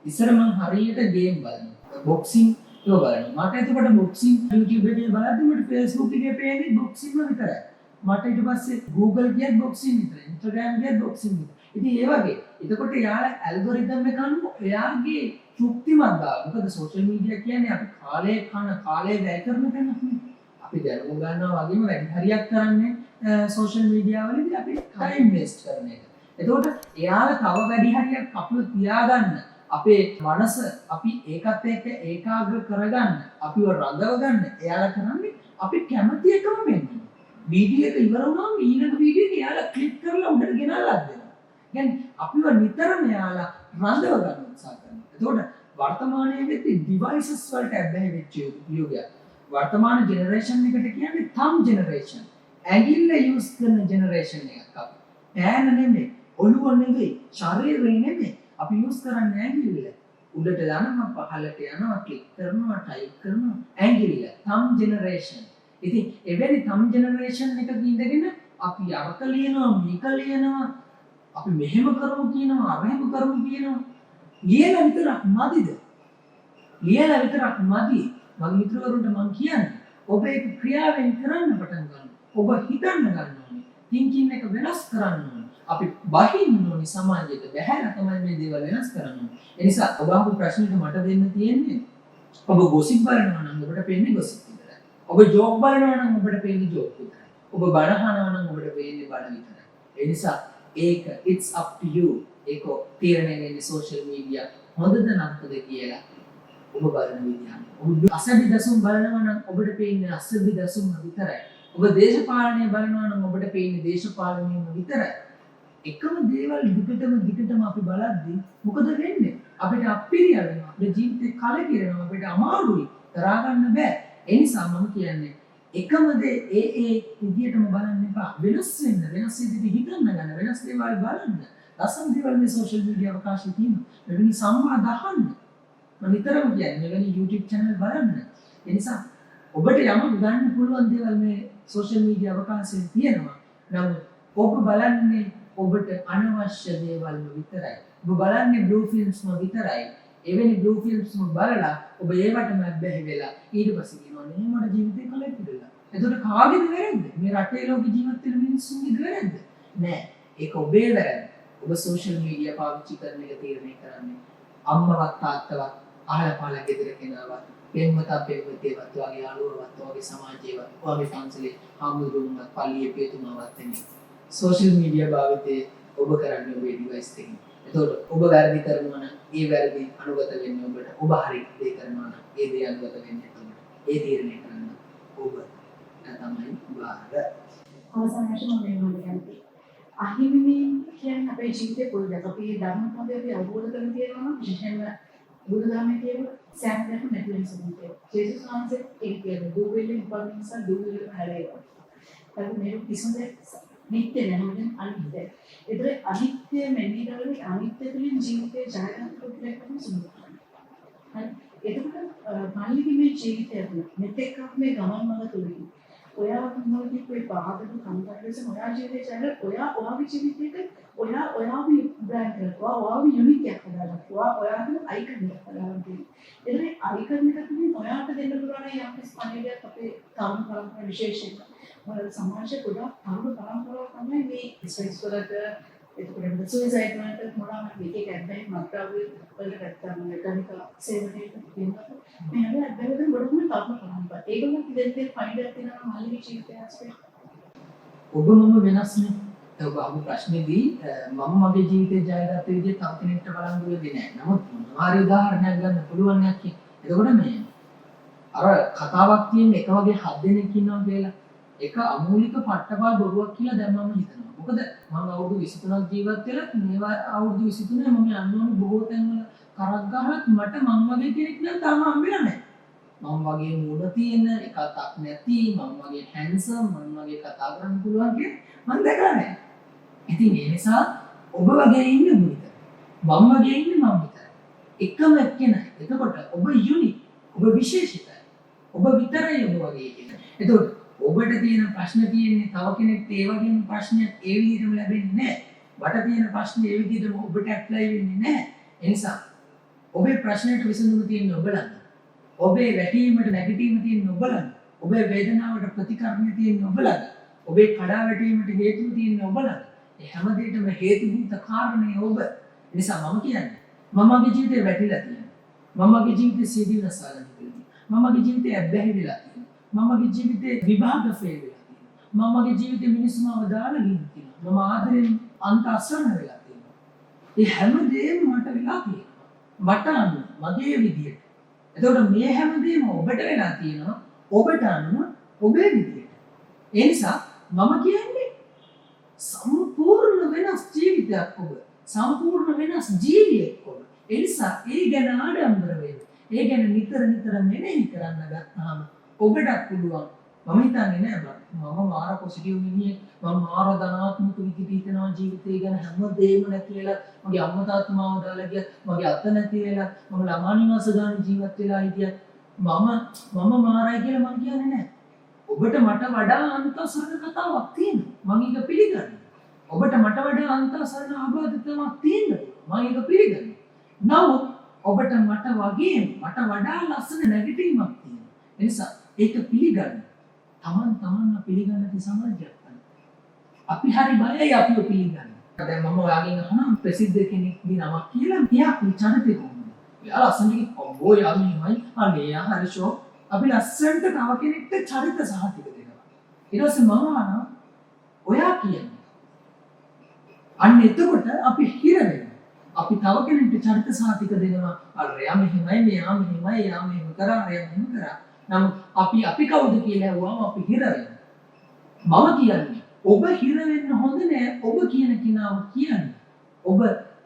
Speaker 1: ඉස්සර මම හරියට ගේම් බලනවා බොක්සින් ඒක බලනවා මට එතකොට බොක්සින් YouTube එකේ බලද්දි මට Facebook එකේ පේන්නේ බොක්සින්ම විතරයි මට ඊට පස්සේ Google ගියත් බොක්සින් විතරයි Instagram ගියත් බොක්සින් විතරයි ඉතින් ඒ වගේ එතකොට යාලා ඇල්ගොරිතම් එක අනුව එයාගේ තෘප්තිමත් බව මොකද සෝෂල් මීඩියා කියන්නේ අපි කාලය වැය කරන තැනක් අපි දැනුම ගන්නවා වගේම වැඩි හරියක් කරන්නේ සෝෂල් මීඩියා වලදී අපි ටයිම් වේස්ට් කරන එක එතකොට එයාලා තව වැඩි හරියක් අපිව තියාගන්න අපේ මනස අපි ඒකත් එක්ක ඒකාග්‍ර කරගන්න අපිව රඳව ගන්න එයාලා කරන්නේ අපි කැමති එකම වෙන්නේ වීඩියෝ එක ඉවර වුණාම ඊළඟ වීඩියෝ එක එයාලා ක්ලික් කරලා උඩට ගෙනල්ලා දෙනවා. කියන්නේ අපිව නිතරම එයාලා රඳව ගන්න උත්සාහ කරනවා. එතකොට වර්තමානයේ වෙද්දී ඩිවයිසස් වලට ඇබ්බැහි වෙච්ච යුගයක්. වර්තමාන ජෙනරේෂන් එකට කියන්නේ thumb generation. ඇඟිල්ල යූස් කරන ජෙනරේෂන් එකක් අපි. පෑන නෙමෙයි, ඔළුව නෙමෙයි, ශරීරය නෙමෙයි. අපි යූස් කරන්නේ ඇඟිල්ල. උඩට දානවා පහළට යනවා ක්ලික් කරනවා ටයිප් කරනවා ඇඟිල්ල thumb generation. ඉතින් එවැනි thumb generation එකක ඉඳගෙන අපි අරක ලියනවා මේක ලියනවා අපි මෙහෙම කරමු කියනවා අරහෙම කරමු කියනවා ලියලා විතරක් මදිද? ලියලා විතරක් මදි. මගේ මිත්‍රවරුන්ට මම කියන්නේ ඔබ ඒක ක්‍රියාවෙන් කරන්න පටන් ගන්න. ඔබ හිතන්න ගන්න ඕනේ. thinking එක වෙනස් කරන්න ඕනේ. අපි බහින්න ඕනේ සමාජයට බැහැලා තමයි මේ දේවල් වෙනස් කරන්නේ. ඒ නිසා ඔබ අහපු ප්‍රශ්නෙට මට දෙන්න තියෙන්නේ ඔබ ගොසිප් බලනවා නම් ඔබට පේන්නේ ගොසිප් විතරයි. ඔබ ජෝක් බලනවා නම් ඔබට පේන්නේ ජෝක් විතරයි. ඔබ බණ අහනවා නම් ඔබට පේන්නේ බණ විතරයි. ඒ නිසා ඒක it's up to you. ඒක තීරණය වෙන්නේ social media හොඳද නරකද කියලා ඔබ බලන විදිහ. ඔබ අසබි දසුන් බලනවා නම් ඔබට පේන්නේ අසබි දසුන් විතරයි. ඔබ දේශපාලනය බලනවා නම් ඔබට පේන්නේ දේශපාලනයම විතරයි. එකම දේවල් දිගටම අපි බලද්දී මොකද වෙන්නේ? අපිට අපිරිය වෙනවා. අපේ ජීවිතේ කලකිරෙනවා. අපිට අමාරුයි. තරහා ගන්න බෑ. ඒ නිසා මම කියන්නේ එකම දේ ඒ විදියටම බලන්න එපා. වෙනස් වෙන්න, වෙනස් විදිහට හිතන්න ගන්න, වෙනස් දේවල් බලන්න. ලස්සන දේවල් මේ සෝෂල් මීඩියා අවකාශයේ තියෙනවා. මෙවැනි සංවාද අහන්න. මම නිතරම කියන්නේ මෙවැනි YouTube channel බලන්න. ඒ නිසා ඔබට යමක් ගන්න පුළුවන් දේවල් මේ සෝෂල් මීඩියා අවකාශයේ තියෙනවා. නමුත් ඔබ බලන්නේ ඔබට අනවශ්‍ය දේවල්ම විතරයි. ඔබ බලන්නේ බ්ලූ ෆිල්ම්ස්ම විතරයි. එවැනි බ්ලූ ෆිල්ම්ස්ම බලලා ඔබ ඒවටම බැහැ වෙලා ඊට පස්සේ කියනවා නේ මට ජීවිතේ කලකිරෙලා. එතකොට කාගේද වැරද්ද? මේ රටේ ලෝකෙ ජීවත් වෙන මිනිස්සුන්ගේද වැරද්ද? නෑ. ඒක ඔබේ වැරද්ද. ඔබ සෝෂල් මීඩියා පාවිච්චි කරන එක තීරණය කරන්නේ අම්මවත් තාත්තවත් අහල පහල ගෙදර කෙනාවත් පෙම්වතා පෙම්වතියවත් වගේ යාළුවවත් වගේ සමාජයවත් වගේ පන්සලේ හාමුදුරුවන්වත් පල්ලියේ පියතුමාවත් නෙමෙයි. සෝෂල් මීඩියා භාවිතේ ඔබ කරන්නේ ඔබේ ඩිවයිස් එකකින්. එතකොට ඔබ වැරදි කරනවා නම් ඒ වැරදි අනුගත වෙන්නේ ඔබට. ඔබ හරි දේ කරනවා නම් ඒ දේ අනුගත වෙන්නේ ඔබට. ඒ තීරණය කරන්න ඔබ තමයි බාර.
Speaker 2: අවසාන වශයෙන් මම මේක කියන්නේ අහිමිවීම කියන්නේ අපේ ජීවිතේ පොඩ්ඩක් අපි ධර්මපදේ අපි අවබෝධ කරගෙන තියෙනවා නම් විශේෂයෙන්ම බුදුදහමේ තියෙන සෑම දෙයක්ම නැති වෙන සුළුයි. ජේසුස් වහන්සේ ඒක කියන්නේ do will impart නිසා do will හැලේවා. ඒක මේ කිසිම නිත්‍ය නැහැ අනිත්‍ය. ඒතර අනිත්‍ය මෙන්නේදවලේ අනිත්‍ය තුළින් ජීවිතේ ජයගන්න පුදුලයක් තමයි සුළුයි. හරි. එතකොට මාළිගේ ජීවිතය මෙතෙක් මේ ගමන් මඟ තුලින් ඔයා මොනවද કોઈ බාධක කම්පැරිසන් ඔයා ජීවිතේ ජයල ඔයාගේ ජීවිතේක ඔයාගේ බ්‍රෑන්ඩ් කරලා ඔයාගේ යුනික් එකක් හදාගත්තා ඔයාගේ අයිකන් එකක් හදාගත්තා ඒකේ අයිකන් එක තුලින් ඔයාට දෙන්න පුළුවන් යම් කිසි පණිවිඩයක් අපේ තරුණ පරම්පරාව විශේෂයෙන් මොකද සමාජයේ ගොඩක් තරුණ පරම්පරාව තමයි මේ ස්ට්‍රෙස් වලට එතකොට සුයිසයිඩ් වලට මොනවා මේකේ ඇබ්බැහි මත්ද්‍රව්‍ය වලට නැත්තම් මෙකනික සේවනයකට කියනවා මේ හැම ඇබ්බැහිවලින් ගොඩක්ම තරුණ පරම්පරාව ඒගොල්ලෝ ඉතින් පණිවිඩයක් තියෙනවා මාළිගේ ජීවිතය ඇස්පෙක්ට්
Speaker 1: ඔබ මම වෙනස්නේ. ඔබ අහපු ප්‍රශ්නේදී මම මගේ ජීවිතේ ජයගත්ත විදිහ තව කෙනෙක්ට බලන් දුවේදී නෑ. නමුත් මොනවාරි උදාහරණයක් ගන්න පුළුවන් නක් කිය. එතකොට මේ අර කතාවක් තියෙන එක වගේ 7 දෙනෙක් ඉන්නවා කියලා. එක අමූලික පට්ටපාල් බොරුවක් කියලා දැන් මම හිතනවා. මොකද මම අවුරුදු 23ක් ජීවත් වෙලා මේවා අවුරුදු 23 මම යන්න ඕනේ බොහෝ තැන්වල කරක් ගහලත් මට මම වගේ කෙනෙක් නම් තාම හම්බෙලා නෑ. මම වගේ මූණ තියෙන එකක් නැති මම වගේ හැන්සම් මම වගේ කතා කරන්න පුළුවන් කිය මම දැකලා නෑ. ඉතින් ඒ නිසා ඔබ වගේ ඉන්න මුලිත. මම වගේ ඉන්න මම විතරයි. එකම කෙනා. එතකොට ඔබ යුනික්. ඔබ විශේෂිතයි. ඔබ විතරයි ඔබ වගේ කෙනා. එතකොට ඔබට තියෙන ප්‍රශ්න තියෙන්නේ තව කෙනෙක්ට ඒ වගේම ප්‍රශ්නයක් ඒ විදිහටම ලැබෙන්නේ නැහැ. වට තියෙන ප්‍රශ්න ඒ විදිහටම ඔබට ඇප්ලයි වෙන්නේ නැහැ. ඒ නිසා ඔබේ ප්‍රශ්නෙට විසඳුම තියෙන්නේ ඔබ ළඟ. ඔබේ වැටීමට නැගිටීම තියෙන්නේ ඔබ ළඟ. ඔබේ වේදනාවට ප්‍රතිකර්මය තියෙන්නේ ඔබ ළඟ. ඔබේ කඩා වැටීමට හේතුව තියෙන්නේ ඔබ ළඟ. ඒ හැම දෙයකම හේතුභූත කාරණේ ඔබ. ඒ නිසා මම කියන්නේ මම මගේ ජීවිතේ වැටිලා තියෙනවා. මම මගේ ජීවිතේ සියදිවි නසාලා තියෙනවා. මම මගේ ජීවිතේ ඇබ්බැහි වෙලා තියෙනවා. මම මගේ ජීවිතේ විභාග ෆේල් වෙලා තියෙනවා. මම මගේ ජීවිතේ මිනිස්සු මාව දාලා ගිහින් තියෙනවා. මම ආදරෙන් අන්ත අසරණ වෙලා තියෙනවා. ඒ හැම දෙයක්ම මට වෙලා තියෙනවා. මට අනුව මගේ විදියට. එතකොට මේ හැම දෙයක්ම ඔබට වෙලා තියෙනවා. ඔබට අනුව ඔබේ විදියට. ඒ නිසා මම කියන්නේ සම්පූර්ණ වෙනස් ජීවිතයක් ඔබ. සම්පූර්ණ වෙනස් ජීවියෙක් ඔබ. ඒ නිසා ඒ ගැන ආඩම්බර වෙන්න. ඒ ගැන නිතර මෙනෙහි කරන්න ගත්තාම ඔබටත් පුළුවන්. මම හිතන්නේ නෑ මම මාර පොසිටිව් මිනිහෙක්. මම මාර ධනාත්මක විදිහට හිතනවා ජීවිතය ගැන හැම දෙයක්ම නැති වෙලා මගේ අම්මා තාත්තා මාව දාලා ගියා. මගේ අත නැති වෙලා මම ළමා නිවාස ගන්න ජීවත් වෙලා හිටියා. මම මාරයි කියලා මම කියන්නේ නෑ. ඔබට මට වඩා අන්තසරණ කතාවක් තියෙනවා. මම ඒක පිළිගන්නවා. ඔබට මට වඩා අන්තසරණ ආබාධිතමක් තියෙනවා. මම ඒක පිළිගන්නවා. නමුත් ඔබට මට වගේම මට වඩා ලස්සන නැගිටීමක් තියෙනවා. ඒ නිසා ඒක පිළිගන්න. තමන්ව පිළිගන්න ති සමාජයක් තමයි. අපි හරි බයයි අපිව පිළිගන්න. දැන් මම ඔයාගෙන් අහනවා ප්‍රසිද්ධ කෙනෙක්ගේ නමක් කියලා. එයා චරිතේ කොහොමද? එයා ලස්සනට ඔබෝ යාළුවයි අනේ යා හරි ෂෝ. අපි ලස්සනට තව කෙනෙක්ට චරිත සහතික දෙනවා. ඊට පස්සේ මම අහනවා ඔයා කියන්නේ. අන්න එතකොට අපි හිර වෙනවා. අපි තව කෙනෙක්ට චරිත සහතික දෙනවා. අර එයා මෙහෙමයි, මෙයා මෙහෙමයි, එයා මෙහෙම කරා, එයා මෙහෙම කරා. නමුත් අපි කවුද කියලා අහුවම අපි හිර වෙනවා. මම කියන්නේ ඔබ හිර වෙන්න හොඳ නෑ. ඔබ කියන කෙනාව කියන්නේ.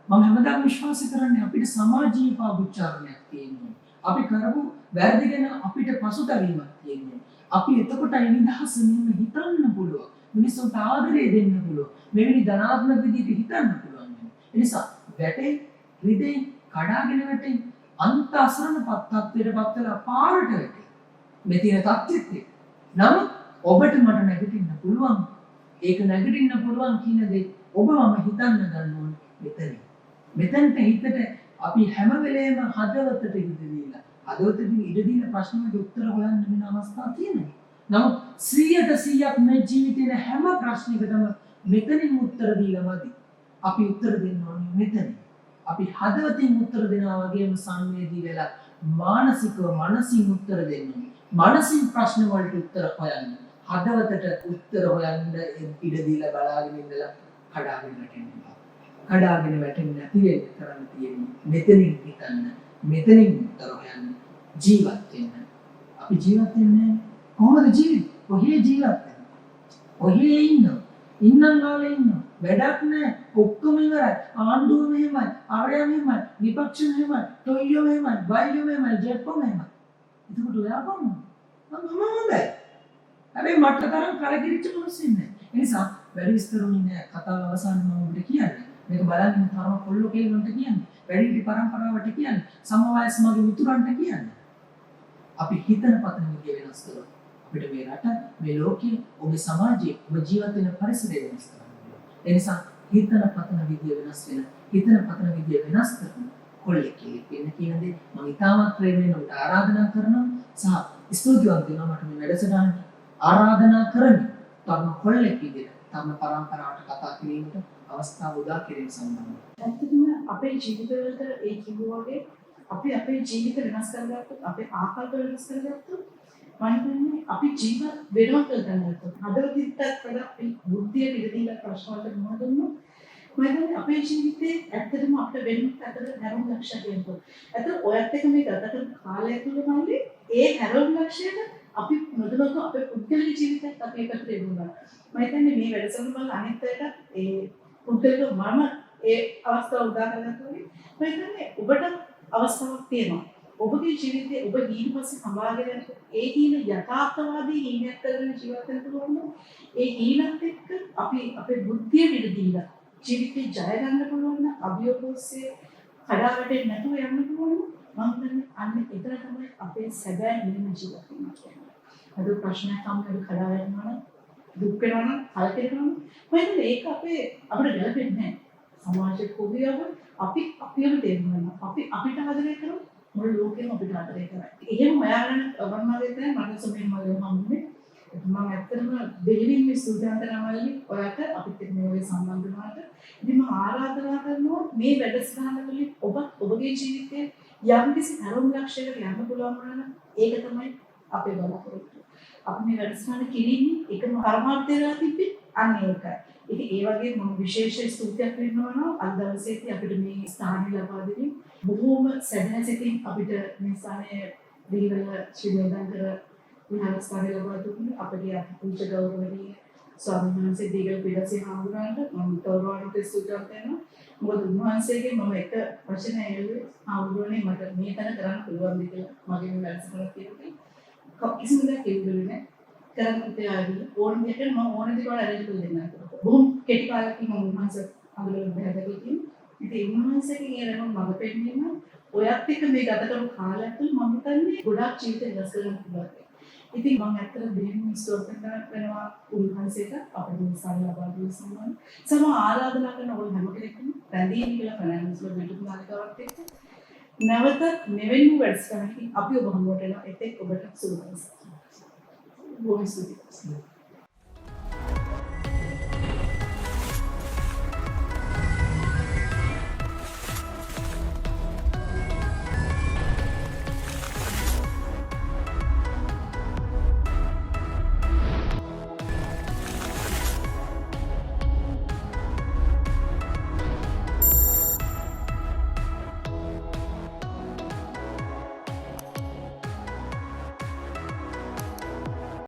Speaker 1: මම හැමදාම විශ්වාස කරන්නේ අපිට සමාජීය පාපුච්චාරණයක් තියෙනවා. අපි කරපු වැරදි ගැන අපිට පසුතැවීමක් තියෙනවා. අපි එතකොට නිදහසෙන් හිතන්න පුළුවන්. මිනිස්සුන්ට ආදරය දෙන්න පුළුවන්. මෙවැනි ධනාත්මක විදිහට හිතන්න පුළුවන්. ඒ නිසා වැටේ රිදේ කඩාගෙන වැටේ අන්ත අසරණ තත්ත්වයට පත් වෙලා පාරට වැටේ. මේ තියෙන තත්ත්වෙත් එක්ක. නමුත් ඔබට මට නැගිටින්න පුළුවන්. ඒක නැගිටින්න පුළුවන් කියන දේ ඔබ මම හිතන්න ගන්න ඕනේ මෙතන. මෙතනට හිතට අපි හැම වෙලේම හදවතට හිත දීලා හදවතට ඉඩ දීලා ප්‍රශ්න වලට උත්තර හොයන්න වෙන අවස්ථා තියෙනවා. නමුත් 100% මේ ජීවිතේ හැම ප්‍රශ්නයකටම මෙතනින් උත්තර දීලා මදි. අපි උත්තර දෙන්න ඕනේ මෙතන. අපි හදවතින් උත්තර දෙනවා වගේම සංවේදී වෙලා මනසින් උත්තර දෙන්න ඕනේ. මනසින් ප්‍රශ්න වලට උත්තර හොයන්න. හදවතට උත්තර හොයන්න ඉඩ දීලා බලාගෙන ඉඳලා කඩාගෙන වැටෙන්නේ නැති වෙන්න කරන්න තියෙන්නේ. මෙතනින් හිතන්න, මෙතනින් උත්තර හොයන්න, ජීවත් වෙන්න. අපි ජීවත් වෙන්නේ කොහොමද ජීවිතේ? කොහේ ජීවත් වෙන්නේ? ඔහේ ඉන්නවා. ඉන්නම් කාලේ ඉන්නවා. වැඩක් නැහැ. ඔක්කොම ඉවරයි. ආණ්ඩුව මෙහෙමයි, අරයා මෙහෙමයි, විපක්ෂ මෙහෙමයි, තොයියෝ මෙහෙමයි, බයියෝ මෙහෙමයි, ජෙප්පෝ මෙහෙමයි. එතකොට ඔයා කොහොමද? මම හොඳයි. හැබැයි මට තරම් කලකිරිච්ච මිනිස්සු ඉන්නේ. ඒ නිසා වැඩි විස්තරුන් ඉන්නේ කතාව අවසානයේ මම ඔබට කියන්නේ. මේක බලන්න තරම කොල්ලෝ කෙල්ලන්ට කියන්නේ. වැඩිහිටි පරම්පරාවට කියන්නේ. සමවයස් මගේ මිතුරන්ට කියන්නේ. අපි හිතන පතන විදිය වෙනස් කරලා අපිට මේ රට, මේ ලෝකය, ඔබේ සමාජය, ඔබ ජීවත් වෙන පරිසරය වෙනස් කරන්න ඕනේ. ඒ නිසා හිතන පතන විදිය වෙනස් වෙන, හිතන පතන විදිය වෙනස් කරන කොල්ලෙක් ඉන්න කියන දේ මම ඉතාමත් ප්‍රේමයෙන් ඔබට ආරාධනා කරනවා සහ ස්තුතිවන්ත වෙනවා මට මේ වැඩසටහනට ආරාධනා කරමි. තරුණ කොල්ලෙක් විදිහට තරුණ පරම්පරාවට කතා කිරීමට අවස්ථාව උදා කිරීම සම්බන්ධව.
Speaker 2: ඇත්තටම අපේ ජීවිතවලට ඒ කිව්වා වගේ අපි අපේ ජීවිත වෙනස් කරගත්තොත් අපේ ආකල්ප වෙනස් කරගත්තොත් මම හිතන්නේ අපි ජීවත් වෙනව කරගන්නත් හදවතින්ට වඩා අපි බුද්ධිය පිළිදීලා ප්‍රශ්න වලට මුහුණ දුන්නොත් මම හිතන්නේ අපේ ජීවිතේ ඇත්තටම අපිට වෙනත් අතර හැරෙන ලක්ෂයක් එනවා. ඇත්තට ඔයත් එක්ක මේ ගත කරන කාලය තුළ මල්ලි ඒ හැරෙන ලක්ෂයට අපි නොදැනව අපේ පුද්ගලික ජීවිතයත් අපි එකට දෙන්නවා. මම හිතන්නේ මේ වැඩසටහන වල අනිත් අයට ඒ පුද්ගලික මම ඒ අවස්ථාව උදා කරගන්නවා. මම හිතන්නේ ඔබට අවස්ථාවක් තියෙනවා. ඔබගේ ජීවිතේ ඔබ ඊට පස්සේ සමාජයෙන් ඒ හීන යථාර්ථවාදී හීනයක් කරගෙන ජීවත් වෙන්න පුළුවන්. ඒ හීනත් එක්ක අපි අපේ බුද්ධිය විදදීලා ජීවිතේ ජය ගන්න පුළුවන් නම් අභියෝගෝස්සේ කඩා වැටෙන්නේ නැතුව යන්න පුළුවන්. මම හිතන්නේ අන්න ඒතර තමයි අපේ සැබෑ නිවන ජීවත් වෙනවා කියන්නේ. අද ප්‍රශ්නයක් අම්මගේ කඩා වැටෙනවා නම් දුක් වෙනවා නම් කලකිරෙනවා නම් මම හිතන්නේ ඒක අපිට ගැලපෙන්නේ නැහැ. සමාජයේ පොදුයව අපි අපිම දෙන්නවා. අපි අපිට ආදරය කරමු මුළු ලෝකෙම අපිට ආදරය කරයි. එහෙම හොයාගෙන වර්ණනාවේ තමයි මට සොමින් මගේ හම්බුනේ. මම ඇත්තටම දෙලිවින් මේ සූදානම්වලදී ඔයාට අපිත් එක්ක මේ වගේ සම්බන්ධ වුණාට ඉතින් මම ආරාධනා කරනවා මේ වැඩසටහන වලින් ඔබ ඔබගේ ජීවිතයේ යම්කිසි අරමුණු ලක්ෂයකට යන්න පුළුවන් වුණා නම් ඒක තමයි අපේ බලාපොරොත්තුව. අපි මේ වැඩසටහන කිරීමේ එකම පරමාර්ථය වෙලා තිබ්බේ අන්න ඒකයි. ඉතින් ඒ වගේ මම විශේෂ ස්තුතියක් වෙනවා අද දවසේදී අපිට මේ ස්ථානය ලබා දෙමින් බොහෝම සැදැහැසිතින් අපිට මේ ස්ථානයේ දීවල ශ්‍රී වේදංකර විහාරස්ථානය ලබා දුන්නේ අපගේ අතිපූජ්‍ය ගෞරවනීය ස්වාමීන් වහන්සේ දීගල පිටසේ හාමුදුරන්ට මම ගෞරවාන්විත ස්තුතියක් දෙනවා. මොකද උන්වහන්සේගේ මම එක වචනය ඇහුවේ හාමුදුරනේ මට මේ තැන කරන්න පුළුවන්ද කියලා මගේ මේ වැඩසටහනක් තියෙනවා. කිසිම දෙයක් කිව්වෙන්නේ නැහැ. කරන්න තියාගෙන ඕන දෙයකට මම ඕන දෙයක් වල අරගෙන දෙන්නම්. බොහොම කෙටි කාලයකින් මම උන්වහන්සේ අඳුරගෙන බහැදලා තියෙනවා. ඉතින් උන්වහන්සේගෙන් ඒ රැම මඟ පෙන්නීම ඔයත් එක්ක මේ ගත කරපු කාලය තුළ මම හිතන්නේ ගොඩාක් ජීවිත වෙනස් කරගන්න පුළුවන්. ඉතින් මම ඇත්තට දෙහිම ස්තෝත්‍ර කරනවා උන්වහන්සේට අපේ දිනසාර ලබා දුන්න සම්මාන. සම ආරාධනා කරන ඔය හැම කෙනෙක්ම රැඳී කියලා ෆයිනෑන්ස් වල විදුලි නාලිකාවක් එක්ක නැවත මෙවැනි වැඩසටහනකින් අපි ඔබ හමුවට එනවා. ඒත් ඔබට සුබ දවසක්. බොහොම ස්තුතියි.